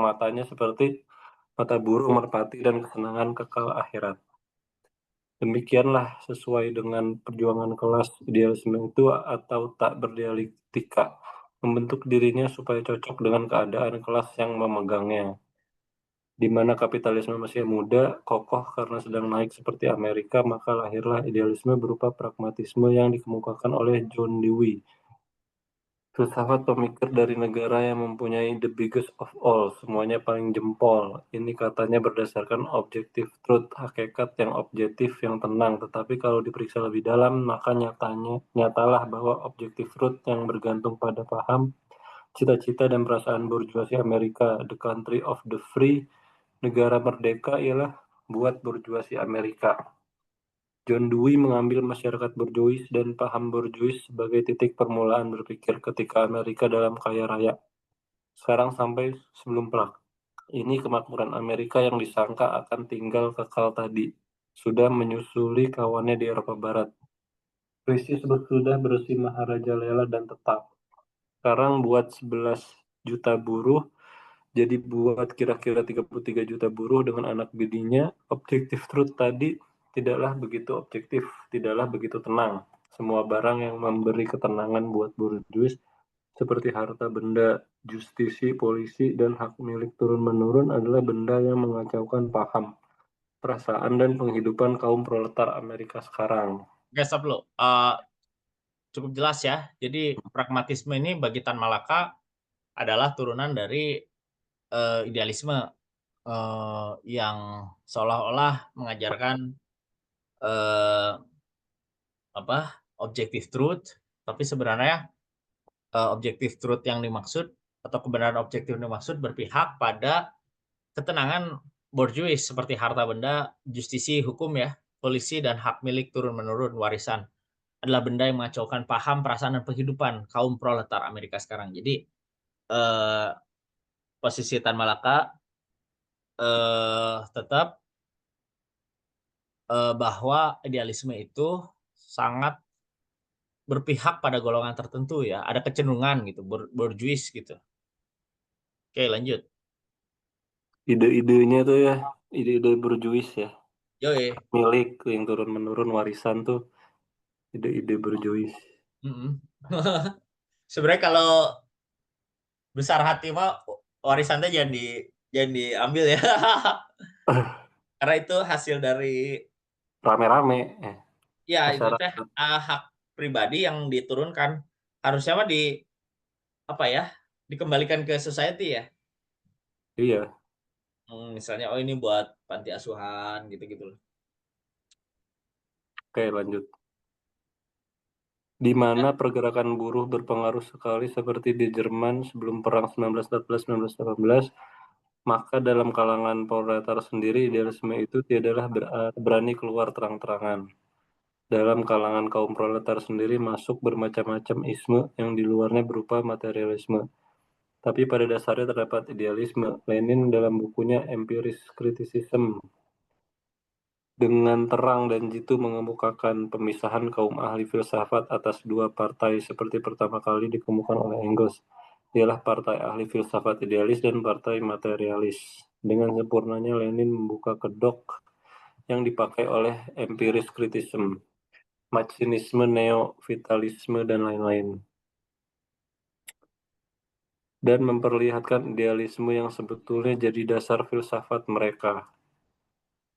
matanya seperti mata burung merpati dan kesenangan kekal akhirat. Demikianlah sesuai dengan perjuangan kelas, idealisme itu atau tak berdialektika, membentuk dirinya supaya cocok dengan keadaan kelas yang memegangnya. Di mana kapitalisme masih muda, kokoh karena sedang naik seperti Amerika, maka lahirlah idealisme berupa pragmatisme yang dikemukakan oleh John Dewey, filsafat pemikir dari negara yang mempunyai the biggest of all, semuanya paling jempol. Ini katanya berdasarkan objective truth, hakikat yang objektif, yang tenang. Tetapi kalau diperiksa lebih dalam, maka nyatalah bahwa objective truth yang bergantung pada paham, cita-cita dan perasaan burjuasi Amerika, the country of the free, negara merdeka ialah buat burjuasi Amerika. John Dewey mengambil masyarakat borjuis dan paham borjuis sebagai titik permulaan berpikir ketika Amerika dalam kaya raya. Sekarang sampai sebelum perang. Ini kemakmuran Amerika yang disangka akan tinggal kekal tadi. Sudah menyusuli kawannya di Eropa Barat. Krisis sudah bersih Maharaja Lela dan tetap. Sekarang buat 11 juta buruh, jadi buat kira-kira 33 juta buruh dengan anak bidinya, objektif truth tadi tidaklah begitu objektif, tidaklah begitu tenang. Semua barang yang memberi ketenangan buat burjuis seperti harta benda, justisi, polisi, dan hak milik turun-menurun adalah benda yang mengacaukan paham, perasaan, dan penghidupan kaum proletar Amerika sekarang. Oke, stop lo. Cukup jelas ya. Jadi pragmatisme ini bagi Tan Malaka adalah turunan dari idealisme yang seolah-olah mengajarkan eh, apa objective truth, tapi sebenarnya objective truth yang dimaksud atau kebenaran objektif yang dimaksud berpihak pada ketenangan borjuis seperti harta benda, justisi, hukum ya, polisi dan hak milik turun-menurun warisan adalah benda yang mengacaukan paham, perasaan dan penghidupan kaum proletar Amerika sekarang. Jadi eh, posisi Tan Malaka tetap bahwa idealisme itu sangat berpihak pada golongan tertentu ya, ada kecenderungan gitu, borjuis gitu. Oke, lanjut. Ide-idenya tuh ya, ide-ide berjuis ya, Yoi. milik yang turun-menurun warisan tuh, ide-ide berjuis. Sebenarnya kalau besar hati mah warisannya jangan diambil ya. Karena itu hasil dari Rame-rame, ya itu teh masyarakat. hak pribadi yang diturunkan. Harusnya mah apa ya? Dikembalikan ke society ya. Iya, Misalnya oh ini buat panti asuhan gitu-gitu loh. oke lanjut. Di mana pergerakan buruh berpengaruh sekali seperti di Jerman sebelum perang 1914-1918, maka dalam kalangan proletar sendiri idealisme itu tiadalah berani keluar terang-terangan. Dalam kalangan kaum proletar sendiri masuk bermacam-macam isme yang di luarnya berupa materialisme. Tapi pada dasarnya terdapat idealisme. Lenin dalam bukunya Empiris Criticism dengan terang dan jitu mengemukakan pemisahan kaum ahli filsafat atas dua partai seperti pertama kali dikemukakan oleh Engels. Ialah partai ahli filsafat idealis dan partai materialis. Dengan sempurnanya Lenin membuka kedok yang dipakai oleh empiris kritisme, marxinisme, neo-vitalisme, dan lain-lain. Dan memperlihatkan idealisme yang sebetulnya jadi dasar filsafat mereka.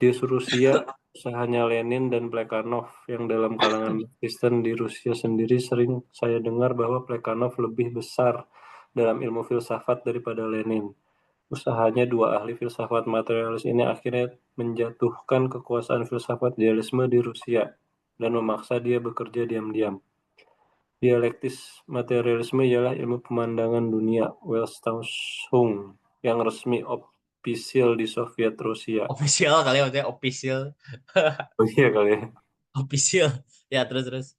Di Rusia, usahanya Lenin dan Plekhanov yang dalam kalangan Kristen di Rusia sendiri sering saya dengar bahwa Plekhanov lebih besar dalam ilmu filsafat daripada Lenin. Usahanya dua ahli filsafat materialis ini akhirnya menjatuhkan kekuasaan filsafat idealisme di Rusia dan memaksa dia bekerja diam-diam. Dialektis materialisme ialah ilmu pemandangan dunia Weltanschauung yang resmi ofisial di Soviet Rusia. Official kali ya, maksudnya official. Oh iya kali ya. Official. Ya, terus.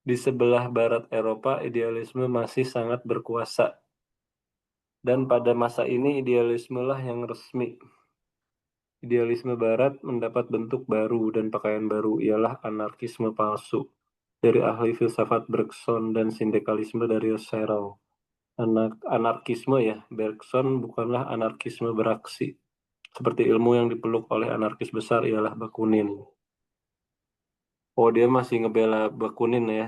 Di sebelah barat Eropa, idealisme masih sangat berkuasa. Dan pada masa ini idealisme lah yang resmi. Idealisme barat mendapat bentuk baru dan pakaian baru, ialah anarkisme palsu dari ahli filsafat Bergson dan sindikalisme dari Husserl. Anarkisme ya, Bergson bukanlah anarkisme beraksi. Seperti ilmu yang dipeluk oleh anarkis besar ialah Bakunin. Oh, dia masih ngebela Bakunin ya.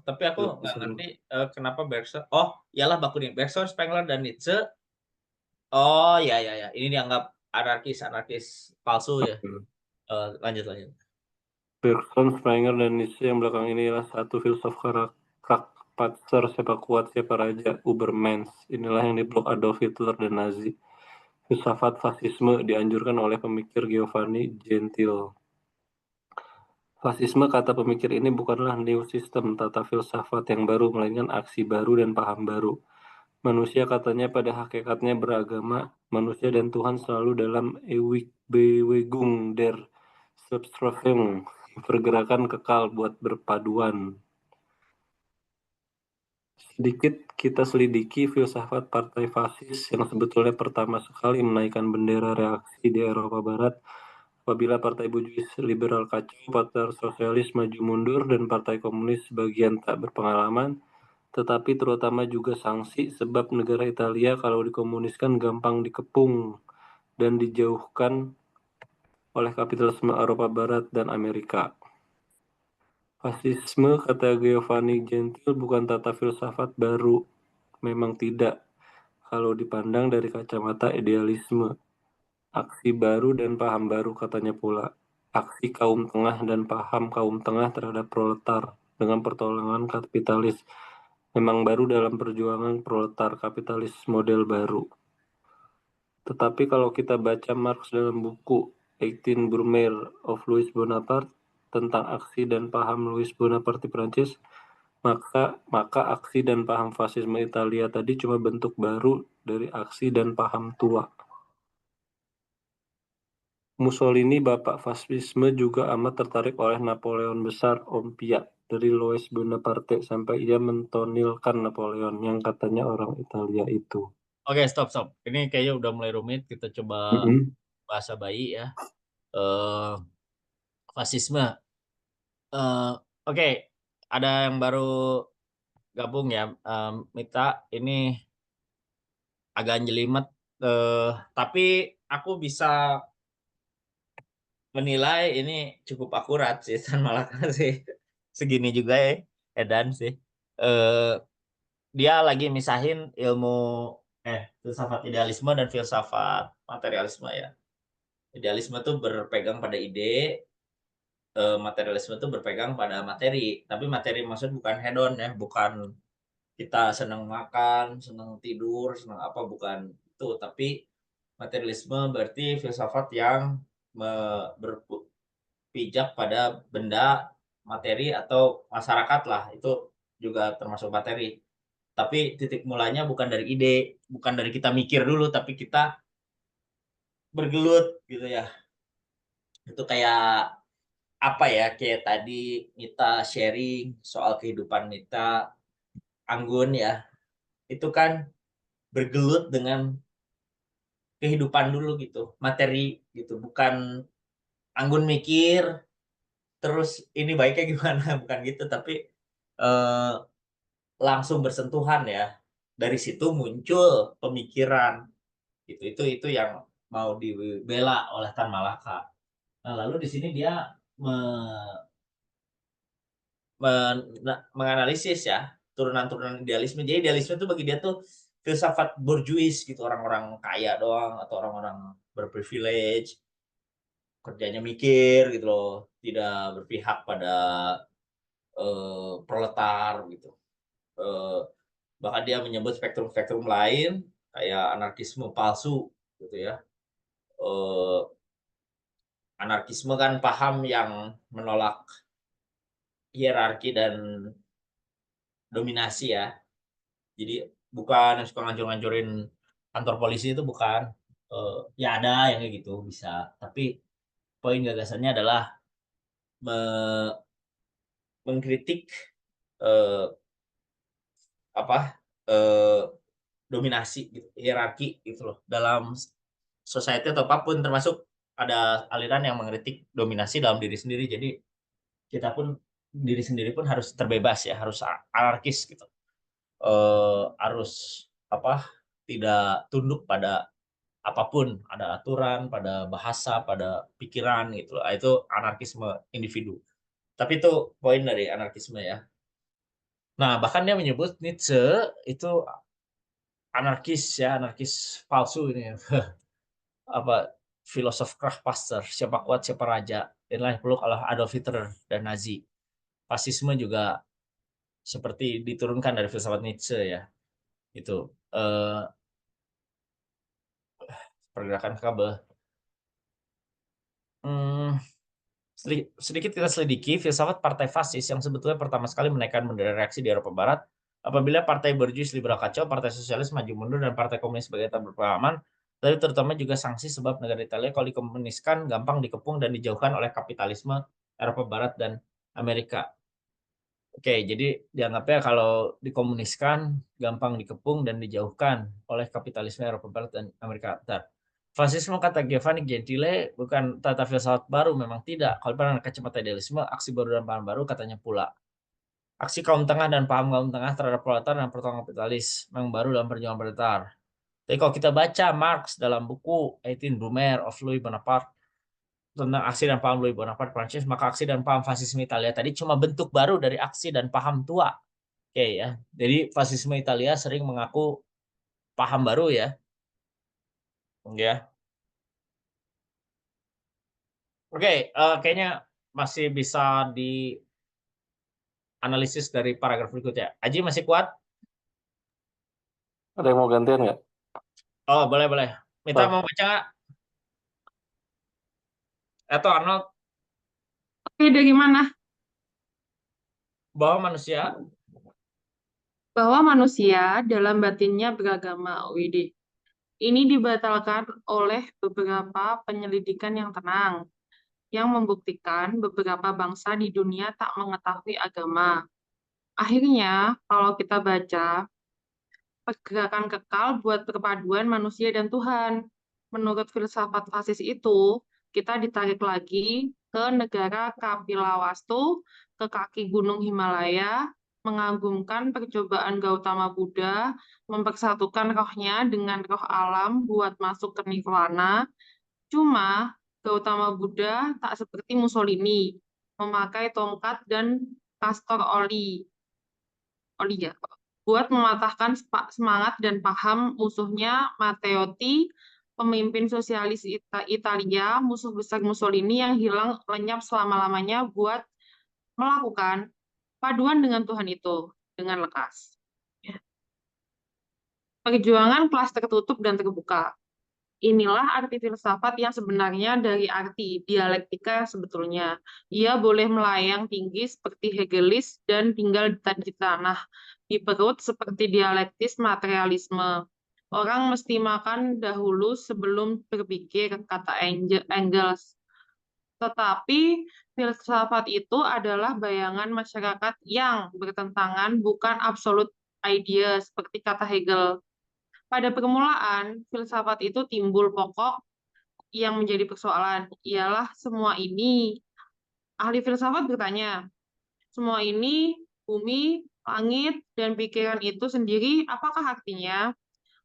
Tapi aku nggak Lukisan. ngerti kenapa Bergson. Oh, iyalah Bakunin. Bergson, Spengler, dan Nietzsche. Oh, ya. Ini dianggap anarkis palsu ya. Lanjut. Bergson, Springer, dan Nietzsche yang belakang ini adalah satu filsuf Krakpatzer, siapa kuat, siapa raja, Ubermensch. Inilah yang dipeluk Adolf Hitler dan Nazi. Filsafat fasisme dianjurkan oleh pemikir Giovanni Gentile. Fasisme, kata pemikir ini, bukanlah new system tata filsafat yang baru, melainkan aksi baru dan paham baru. Manusia, katanya, pada hakikatnya beragama. Manusia dan Tuhan selalu dalam Bewegung der Selbstverwirklichung, pergerakan kekal buat berpaduan. Sedikit kita selidiki filsafat partai fasis yang sebetulnya pertama sekali menaikkan bendera reaksi di Eropa Barat. Apabila partai Bourgeois liberal kacau, partai sosialis maju mundur, dan partai komunis sebagian tak berpengalaman, tetapi terutama juga sanksi, sebab negara Italia kalau dikomuniskan gampang dikepung dan dijauhkan oleh kapitalisme Eropa Barat dan Amerika. Fasisme, kata Giovanni Gentile, bukan tata filsafat baru. Memang tidak, kalau dipandang dari kacamata idealisme. Aksi baru dan paham baru, katanya pula. Aksi kaum tengah dan paham kaum tengah terhadap proletar dengan pertolongan kapitalis. Memang baru dalam perjuangan proletar kapitalis model baru. Tetapi kalau kita baca Marx dalam buku 18 Brumaire of Louis Bonaparte tentang aksi dan paham Louis Bonaparte di Prancis, maka aksi dan paham fasisme Italia tadi cuma bentuk baru dari aksi dan paham tua. Mussolini, bapak fasisme, juga amat tertarik oleh Napoleon Besar, Om Pia, dari Louis Bonaparte, sampai ia mentonilkan Napoleon yang katanya orang Italia itu. Oke, stop. Ini kayaknya udah mulai rumit. Kita coba bahasa bayi ya. Eh, Fasisme. Oke, ada yang baru gabung ya. Mita, ini agak jelimet. Tapi aku bisa menilai ini cukup akurat sih, San Malaka sih. Segini juga ya, Edan sih. Eh, Dia lagi misahin ilmu filsafat idealisme dan filsafat materialisme ya. Idealisme tuh berpegang pada ide, materialisme tuh berpegang pada materi. Tapi materi maksud bukan hedon ya, bukan kita senang makan, senang tidur, senang apa, bukan itu. Tapi materialisme berarti filsafat yang berpijak pada benda, materi atau masyarakat lah. Itu juga termasuk materi. Tapi titik mulanya bukan dari ide, bukan dari kita mikir dulu, tapi kita bergelut gitu ya. Itu kayak apa ya, kayak tadi kita sharing soal kehidupan kita, Anggun ya, itu kan bergelut dengan kehidupan dulu gitu, materi gitu, bukan Anggun mikir terus ini baiknya gimana, bukan gitu, tapi eh, langsung bersentuhan ya, dari situ muncul pemikiran gitu. Itu yang mau dibela oleh Tan Malaka. Nah, lalu di sini dia me, menganalisis ya turunan-turunan idealisme. Jadi idealisme itu bagi dia tuh filsafat borjuis gitu, orang-orang kaya doang atau orang-orang berprivilege, kerjanya mikir gitu loh, tidak berpihak pada proletar gitu. Eh, Bahkan dia menyebut spektrum-spektrum lain kayak anarkisme palsu gitu ya. Eh, Anarkisme kan paham yang menolak hierarki dan dominasi ya. Jadi bukan yang suka ngancur-ngancurin kantor polisi, itu bukan. Ya ada yang kayak gitu bisa, tapi poin gagasannya adalah mengkritik eh, apa eh, dominasi gitu, hierarki gitu loh dalam society atau apapun, termasuk ada aliran yang mengkritik dominasi dalam diri sendiri. Jadi kita pun, diri sendiri pun harus terbebas ya, harus anarkis gitu. Harus apa, tidak tunduk pada apapun, ada aturan, pada bahasa, pada pikiran gitu loh. Itu anarkisme individu. Tapi itu poin dari anarkisme ya. Nah, bahkan dia menyebut Nietzsche itu anarkis ya, anarkis palsu ini ya. Apa, filosof Krachpaster, siapa kuat siapa raja. Inilah yang peluk oleh Adolf Hitler dan Nazi. Fasisme juga seperti diturunkan dari filsafat Nietzsche ya. Itu pergerakan kabel. Hmm, sedikit kita selidiki filsafat partai fasis yang sebetulnya pertama sekali menaikkan bendera reaksi di Eropa Barat apabila partai Borjuis liberal kacau, partai sosialis maju mundur, dan partai komunis sebagai tak berpengalaman, tapi terutama juga sanksi sebab negara Italia kalau dikomuniskan gampang dikepung dan dijauhkan oleh kapitalisme Eropa Barat dan Amerika. Oke, jadi dianggapnya kalau dikomuniskan gampang dikepung dan dijauhkan oleh kapitalisme Eropa Barat dan Amerika. Bentar. Fasisme kata Giovanni Gentile bukan tata filsafat baru, memang tidak. Kalau pada kacamata idealisme, aksi baru dan paham baru katanya pula. Aksi kaum tengah dan paham kaum tengah terhadap proletar dan perjuangan kapitalis memang baru dalam perjuangan proletar. Tapi kalau kita baca Marx dalam buku 18 Brumaire of Louis Bonaparte tentang aksi dan paham Louis Bonaparte Prancis, maka aksi dan paham fasisme Italia tadi cuma bentuk baru dari aksi dan paham tua. Oke ya. Jadi fasisme Italia sering mengaku paham baru ya. Ya. Oke, kayaknya masih bisa dianalisis dari paragraf berikutnya. Aji masih kuat? Ada yang mau gantian nggak? Oh, boleh, boleh. Mita Bang, mau baca nggak? Atau Arnold, Oke, dari mana? bahwa manusia Bahwa manusia dalam batinnya beragama. Widih. Ini dibatalkan oleh beberapa penyelidikan yang tenang, yang membuktikan beberapa bangsa di dunia tak mengetahui agama. Akhirnya, kalau kita baca, pergerakan kekal buat perpaduan manusia dan Tuhan. Menurut filsafat fasis itu, kita ditarik lagi ke negara Kapilawastu, ke kaki gunung Himalaya, mengagumkan percobaan Gautama Buddha, mempersatukan rohnya dengan roh alam buat masuk ke nirwana. Cuma Gautama Buddha tak seperti Mussolini, memakai tongkat dan kastor oli ya, buat mematahkan semangat dan paham musuhnya Matteotti, pemimpin sosialis Italia, musuh besar Mussolini yang hilang lenyap selama-lamanya buat melakukan paduan dengan Tuhan itu dengan lekas. Ya. Perjuangan kelas tertutup dan terbuka. Inilah arti filsafat yang sebenarnya dari arti dialektika sebetulnya. Ia boleh melayang tinggi seperti Hegelis dan tinggal di tanah, di perut seperti dialektis materialisme. Orang mesti makan dahulu sebelum berpikir, kata Engels. Tetapi filsafat itu adalah bayangan masyarakat yang bertentangan, bukan absolute idea, seperti kata Hegel. Pada permulaan, filsafat itu timbul pokok yang menjadi persoalan ialah semua ini. Ahli filsafat bertanya, semua ini, bumi, langit, dan pikiran itu sendiri, apakah artinya?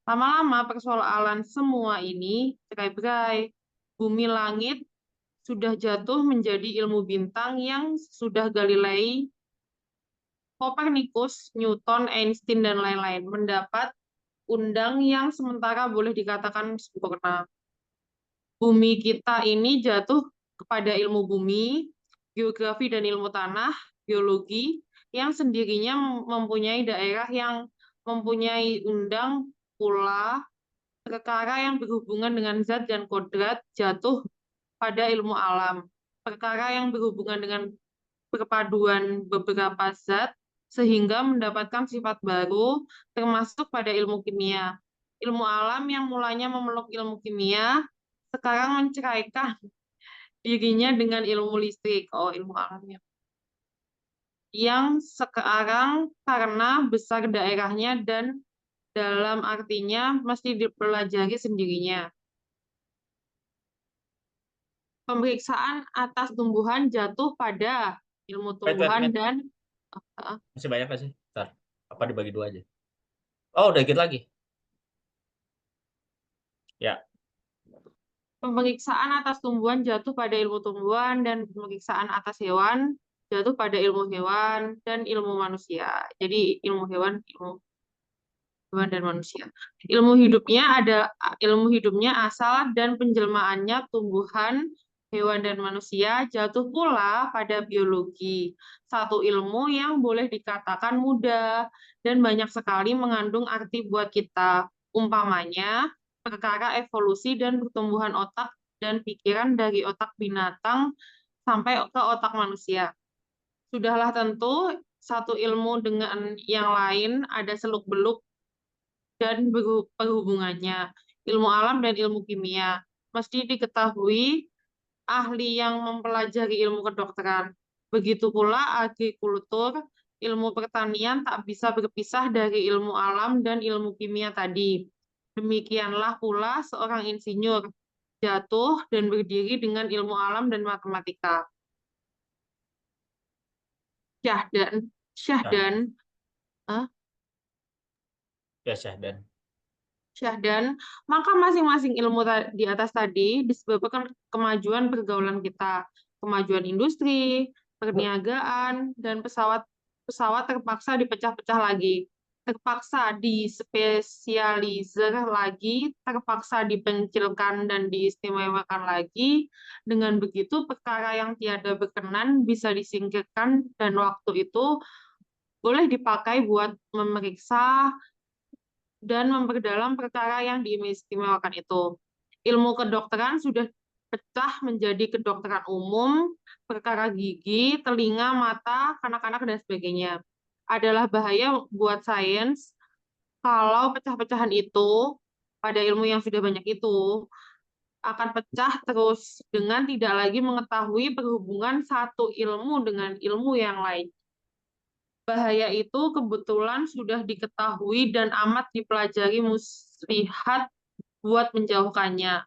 Lama-lama persoalan semua ini cerai-berai. Bumi langit sudah jatuh menjadi ilmu bintang yang sudah Galilei, Kopernikus, Newton, Einstein, dan lain-lain mendapat undang yang sementara boleh dikatakan sempurna. Bumi kita ini jatuh kepada ilmu bumi, geografi dan ilmu tanah, geologi, yang sendirinya mempunyai daerah yang mempunyai undang pula perkara yang berhubungan dengan zat dan kodrat jatuh pada ilmu alam. Perkara yang berhubungan dengan perpaduan beberapa zat sehingga mendapatkan sifat baru, termasuk pada ilmu kimia. Ilmu alam yang mulanya memeluk ilmu kimia, sekarang menceraikan dirinya dengan ilmu listrik. Oh, ilmu alamnya. Yang sekarang karena besar daerahnya dan dalam artinya mesti dipelajari sendirinya. Pemeriksaan atas tumbuhan jatuh pada ilmu Wait, tumbuhan dan masih banyak nggak sih? Ntar, apa dibagi 2 aja? Oh, udah dikit lagi. Ya, pemeriksaan atas tumbuhan jatuh pada ilmu tumbuhan dan pemeriksaan atas hewan jatuh pada ilmu hewan dan ilmu manusia. Jadi ilmu hewan dan manusia. Ilmu hidupnya asal dan penjelmaannya tumbuhan, hewan dan manusia jatuh pula pada biologi. Satu ilmu yang boleh dikatakan mudah dan banyak sekali mengandung arti buat kita. Umpamanya perkara evolusi dan pertumbuhan otak dan pikiran dari otak binatang sampai ke otak manusia. Sudahlah tentu satu ilmu dengan yang lain ada seluk-beluk dan perhubungannya. Ilmu alam dan ilmu kimia mesti diketahui ahli yang mempelajari ilmu kedokteran. Begitu pula agrikultur, ilmu pertanian tak bisa berpisah dari ilmu alam dan ilmu kimia tadi. Demikianlah pula seorang insinyur jatuh dan berdiri dengan ilmu alam dan matematika. Syahdan, Syahdan, ah, ya Syahdan. Syahdan, maka masing-masing ilmu di atas tadi disebabkan kemajuan pergaulan kita, kemajuan industri, perniagaan, dan pesawat terpaksa dipecah-pecah lagi, terpaksa dispesialisir lagi, terpaksa dipencilkan dan diistimewakan lagi. Dengan begitu, perkara yang tiada berkenan bisa disingkirkan dan waktu itu boleh dipakai buat memeriksa dan memperdalam perkara yang diistimewakan itu. Ilmu kedokteran sudah pecah menjadi kedokteran umum, perkara gigi, telinga, mata, kanak-kanak, dan sebagainya. Adalah bahaya buat sains kalau pecah-pecahan itu pada ilmu yang sudah banyak itu akan pecah terus dengan tidak lagi mengetahui perhubungan satu ilmu dengan ilmu yang lain. Bahaya itu kebetulan sudah diketahui dan amat dipelajari muslihat buat menjauhkannya.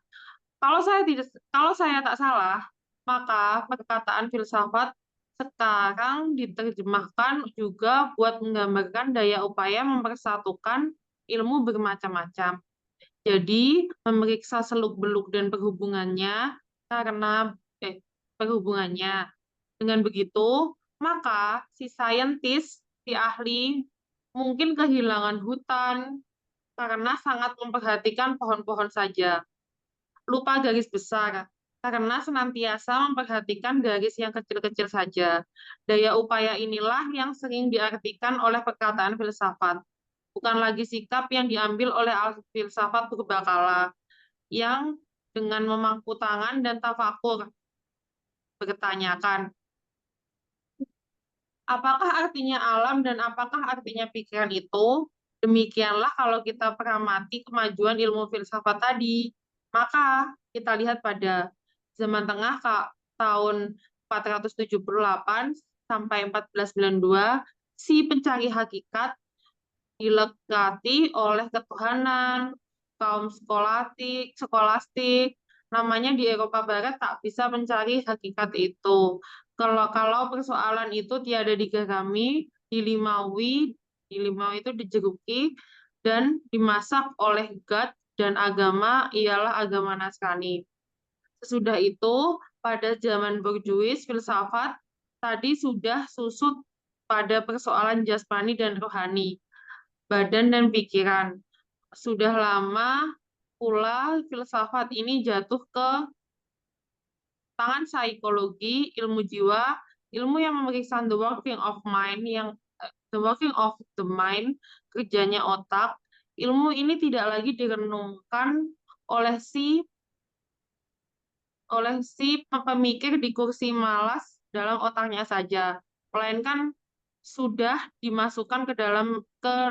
Kalau saya tak salah, maka perkataan filsafat sekarang diterjemahkan juga buat menggambarkan daya upaya mempersatukan ilmu bermacam-macam. Jadi, memeriksa seluk-beluk dan karena perhubungannya. Dengan begitu, maka si saintis, si ahli, mungkin kehilangan hutan karena sangat memperhatikan pohon-pohon saja. Lupa garis besar, karena senantiasa memperhatikan garis yang kecil-kecil saja. Daya upaya inilah yang sering diartikan oleh perkataan filsafat. Bukan lagi sikap yang diambil oleh filsafat purbakala, yang dengan memangku tangan dan tafakur bertanyakan, apakah artinya alam dan apakah artinya pikiran itu? Demikianlah kalau kita peramati kemajuan ilmu filsafat tadi. Maka kita lihat pada zaman tengah tahun 478 sampai 1492, si pencari hakikat dilekati oleh ketuhanan, kaum skolastik, namanya di Eropa Barat tak bisa mencari hakikat itu. Kalau persoalan itu tiada digarami, dilimaui itu dijeruki dan dimasak oleh God dan agama ialah agama Nasrani. Sesudah itu, pada zaman borjuis, filsafat tadi sudah susut pada persoalan jasmani dan rohani, badan dan pikiran. Sudah lama pula filsafat ini jatuh ke tangan psikologi, ilmu jiwa, ilmu yang memeriksa the working of the mind, kerjanya otak. Ilmu ini tidak lagi direnungkan oleh si pemikir di kursi malas dalam otaknya saja, melainkan sudah dimasukkan ke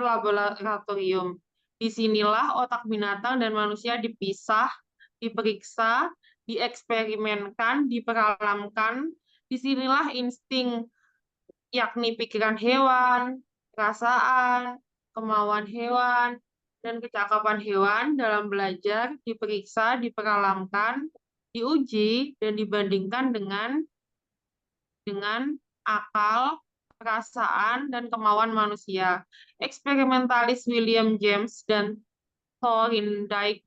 laboratorium. Disinilah otak binatang dan manusia dipisah, diperiksa, dieksperimenkan, diperalamkan. Disinilah insting, yakni pikiran hewan, perasaan, kemauan hewan, dan kecakapan hewan dalam belajar, diperiksa, diperalamkan, diuji, dan dibandingkan dengan akal, perasaan, dan kemauan manusia. Eksperimentalis William James dan Thorndike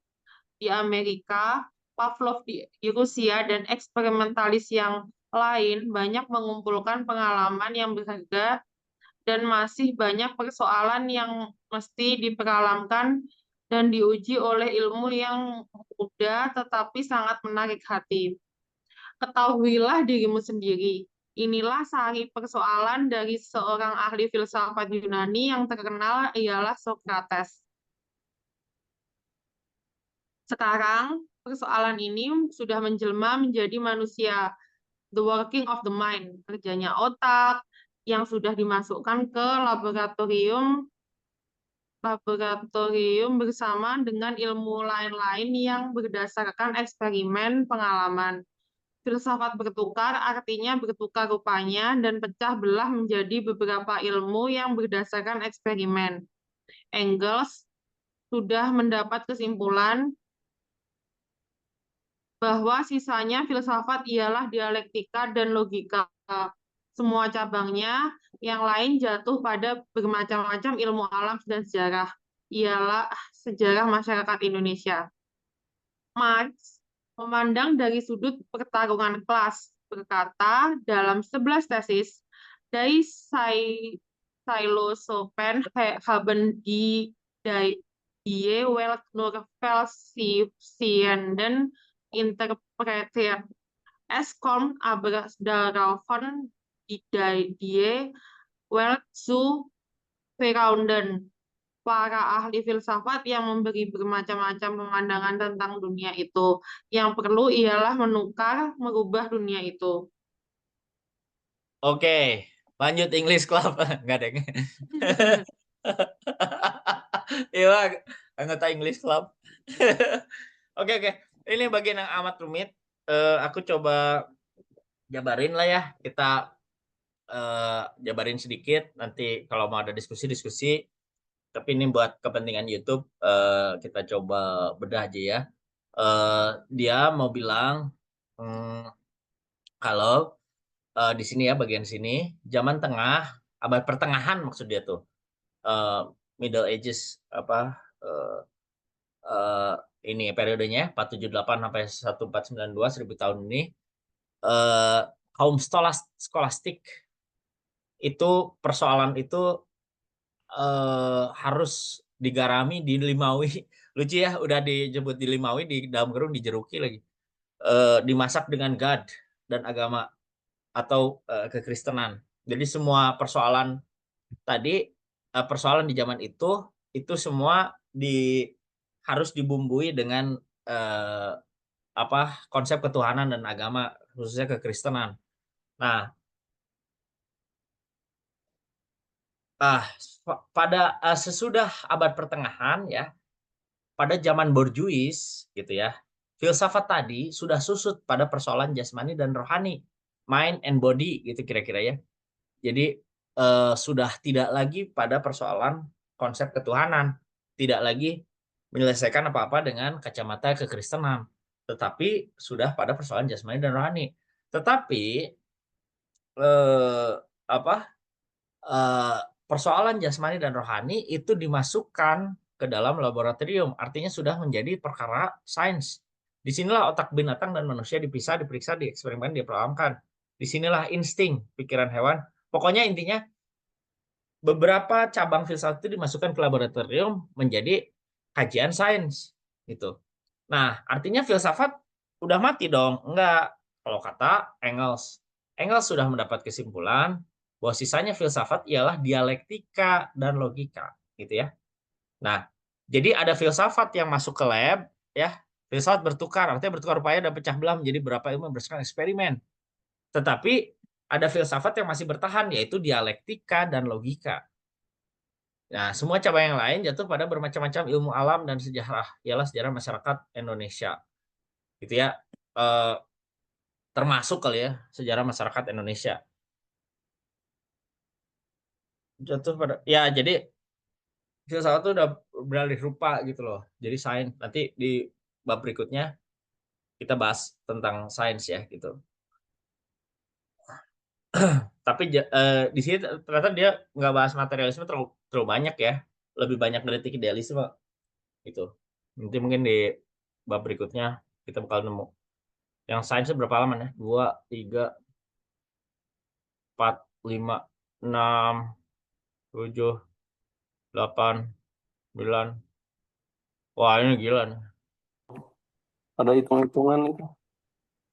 di Amerika, Pavlov di Rusia, dan eksperimentalis yang lain banyak mengumpulkan pengalaman yang berharga dan masih banyak persoalan yang mesti diperalamkan dan diuji oleh ilmu yang mudah tetapi sangat menarik hati. Ketahuilah dirimu sendiri. Inilah sari persoalan dari seorang ahli filsafat Yunani yang terkenal ialah Socrates. Sekarang, persoalan ini sudah menjelma menjadi manusia, the working of the mind, kerjanya otak yang sudah dimasukkan ke laboratorium bersama dengan ilmu lain-lain yang berdasarkan eksperimen pengalaman. Filsafat bertukar artinya bertukar rupanya dan pecah belah menjadi beberapa ilmu yang berdasarkan eksperimen. Engels sudah mendapat kesimpulan bahwa sisanya filsafat ialah dialektika dan logika. Semua cabangnya yang lain jatuh pada bermacam-macam ilmu alam dan sejarah. Ialah sejarah masyarakat Indonesia. Marx memandang dari sudut pertarungan kelas, berkata dalam 11 tesis, dari Philosophen haben die Welt nur falsifienden interpretiert. Es kommt aber daraufhin die Welt zu verändern. Para ahli filsafat yang memberi bermacam-macam pemandangan tentang dunia itu. Yang perlu ialah merubah dunia itu. Oke, lanjut English Club. Enggak deng. Iya, anggota English Club. Oke. Ini bagian yang amat rumit. Aku coba jabarin lah ya. Kita jabarin sedikit. Nanti kalau mau ada diskusi. Tapi ini buat kepentingan YouTube, kita coba bedah aja ya. Dia mau bilang kalau di sini ya, bagian sini, zaman tengah, abad pertengahan maksud dia tuh, Middle Ages ini periodenya 478 sampai 1492 1000 tahun ini, kaum skolastik itu persoalan itu harus digarami, dilimaui. Lucu ya, udah dijemput dilimaui, di dalam gerung dijeruki lagi. Dimasak dengan God dan agama atau kekristenan. Jadi semua persoalan tadi, persoalan di zaman itu semua harus dibumbui dengan konsep ketuhanan dan agama, khususnya kekristenan. Nah, pada sesudah abad pertengahan ya, pada zaman borjuis gitu ya, filsafat tadi sudah susut pada persoalan jasmani dan rohani, mind and body gitu kira-kira ya. Jadi sudah tidak lagi pada persoalan konsep ketuhanan, tidak lagi menyelesaikan apa-apa dengan kacamata kekristenan, tetapi sudah pada persoalan jasmani dan rohani. Tetapi persoalan jasmani dan rohani itu dimasukkan ke dalam laboratorium, artinya sudah menjadi perkara sains. Disinilah otak binatang dan manusia dipisah, diperiksa, dieksperimen, diperalamkan. Disinilah insting, pikiran hewan. Pokoknya intinya beberapa cabang filsafat itu dimasukkan ke laboratorium menjadi kajian sains gitu. Nah, artinya filsafat udah mati dong? Enggak. Kalau kata Engels sudah mendapat kesimpulan bahwa sisanya filsafat ialah dialektika dan logika, gitu ya. Nah, jadi ada filsafat yang masuk ke lab, ya. Filsafat bertukar, artinya bertukar upaya dan pecah belah menjadi beberapa ilmu berdasarkan eksperimen. Tetapi ada filsafat yang masih bertahan, yaitu dialektika dan logika. Nah, semua cabang yang lain jatuh pada bermacam-macam ilmu alam dan sejarah, ialah sejarah masyarakat Indonesia. Gitu ya. Termasuk kali ya sejarah masyarakat Indonesia. Jatuh pada ya, jadi filsafat itu udah beralih rupa gitu loh. Jadi sains, nanti di bab berikutnya kita bahas tentang sains ya gitu. Tapi di sini ternyata dia nggak bahas materialisme terlalu banyak ya, lebih banyak kritik idealisme gitu. Nanti mungkin di bab berikutnya kita bakal nemu. Yang sainsnya berapa halaman ya? 2, 3, 4, 5, 6, 7, 8, 9. Wah, ini gila nih. Ada hitung-hitungan itu.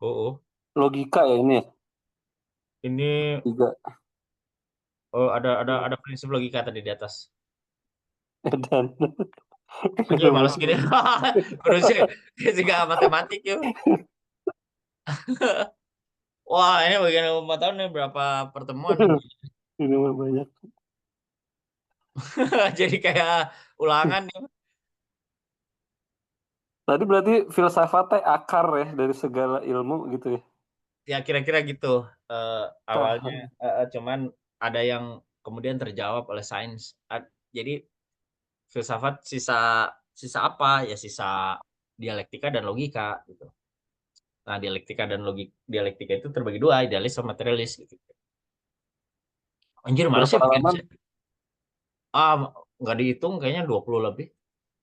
Oh. Logika ya ini ya? Ini Tiga. ada prinsip logika tadi di atas. Dan Anjir, males gini. Harusnya fisika matematik yuk. Wah, ini bagian 4 tahun nih berapa pertemuan nih. ini mah banyak. Jadi kayak ulangan nih. Tadi berarti filsafatnya akar ya dari segala ilmu gitu ya? Ya kira-kira gitu. Awalnya Tahan. cuman ada yang kemudian terjawab oleh sains. Jadi filsafat sisa apa? Ya sisa dialektika dan logika gitu. Nah, dialektika itu terbagi dua, idealis sama materialis gitu. Anjir, males Berapa ya bikin halaman? set. Nggak dihitung kayaknya 20 lebih.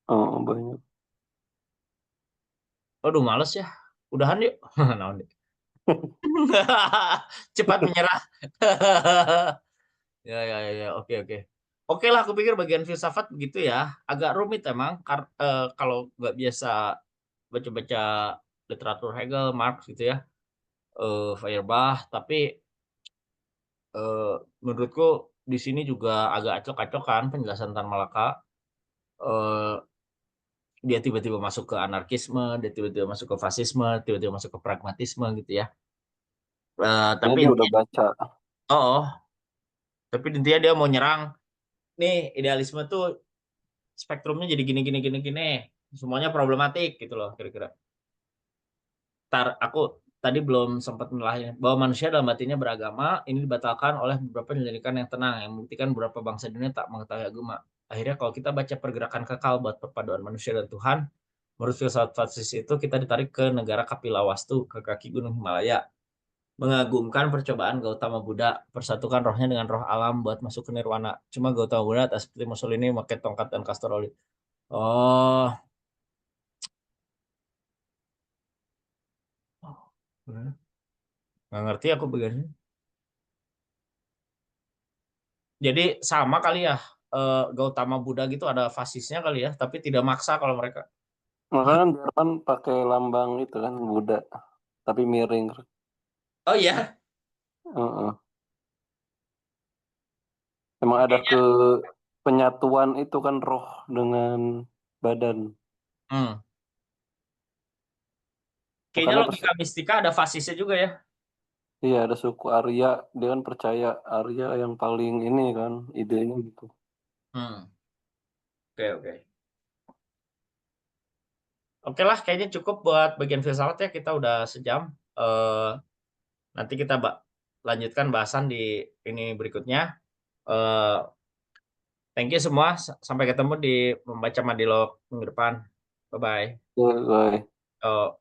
Oh, banyak. Aduh, males ya. Udahan yuk. Naon deh. Cepat menyerah. Ya. Oke. Oke lah, aku pikir bagian filsafat begitu ya. Agak rumit emang kalau nggak biasa baca-baca literatur Hegel, Marx gitu ya. Feuerbach, tapi menurutku di sini juga agak acok-acokan penjelasan Tan Malaka. Eh, Dia tiba-tiba masuk ke anarkisme, dia tiba-tiba masuk ke fasisme, tiba-tiba masuk ke pragmatisme gitu ya. Ini Tapi dia udah baca. oh, tapi intinya dia mau nyerang nih idealisme tuh spektrumnya jadi gini. Semuanya problematik gitu loh kira-kira. Aku tadi belum sempat menilai bahwa manusia dalam batinnya beragama ini dibatalkan oleh beberapa penyelidikan yang tenang yang membuktikan beberapa bangsa dunia tak mengetahui agama. Akhirnya kalau kita baca pergerakan kekal buat perpaduan manusia dan Tuhan, menurut filsafat fasis itu kita ditarik ke negara Kapilawastu, ke kaki Gunung Himalaya. Mengagumkan percobaan Gautama Buddha, persatukan rohnya dengan roh alam buat masuk ke nirwana. Cuma Gautama Buddha tak seperti Mussolini pakai tongkat dan kastor oli. Oh, nggak ngerti aku begini. Jadi sama kali ya, Gautama Buddha gitu ada fasisnya kali ya, tapi tidak maksa kalau mereka. Makanya Jerman pakai lambang itu kan Buddha, tapi miring. Oh iya, Heeh. Emang ada kayaknya. penyatuan itu kan roh dengan badan. Hmm, kayaknya Makanya logika mistika ada fasisnya juga ya. iya ada suku Arya, dia kan percaya Arya yang paling ini kan idenya gitu. Hmm, oke. Oke lah, kayaknya cukup buat bagian filsafat ya. Kita udah sejam. Nanti kita lanjutkan bahasan di ini berikutnya. Eh, Thank you semua. Sampai ketemu di membaca Madilog minggu depan. Bye bye. Oke, Oh.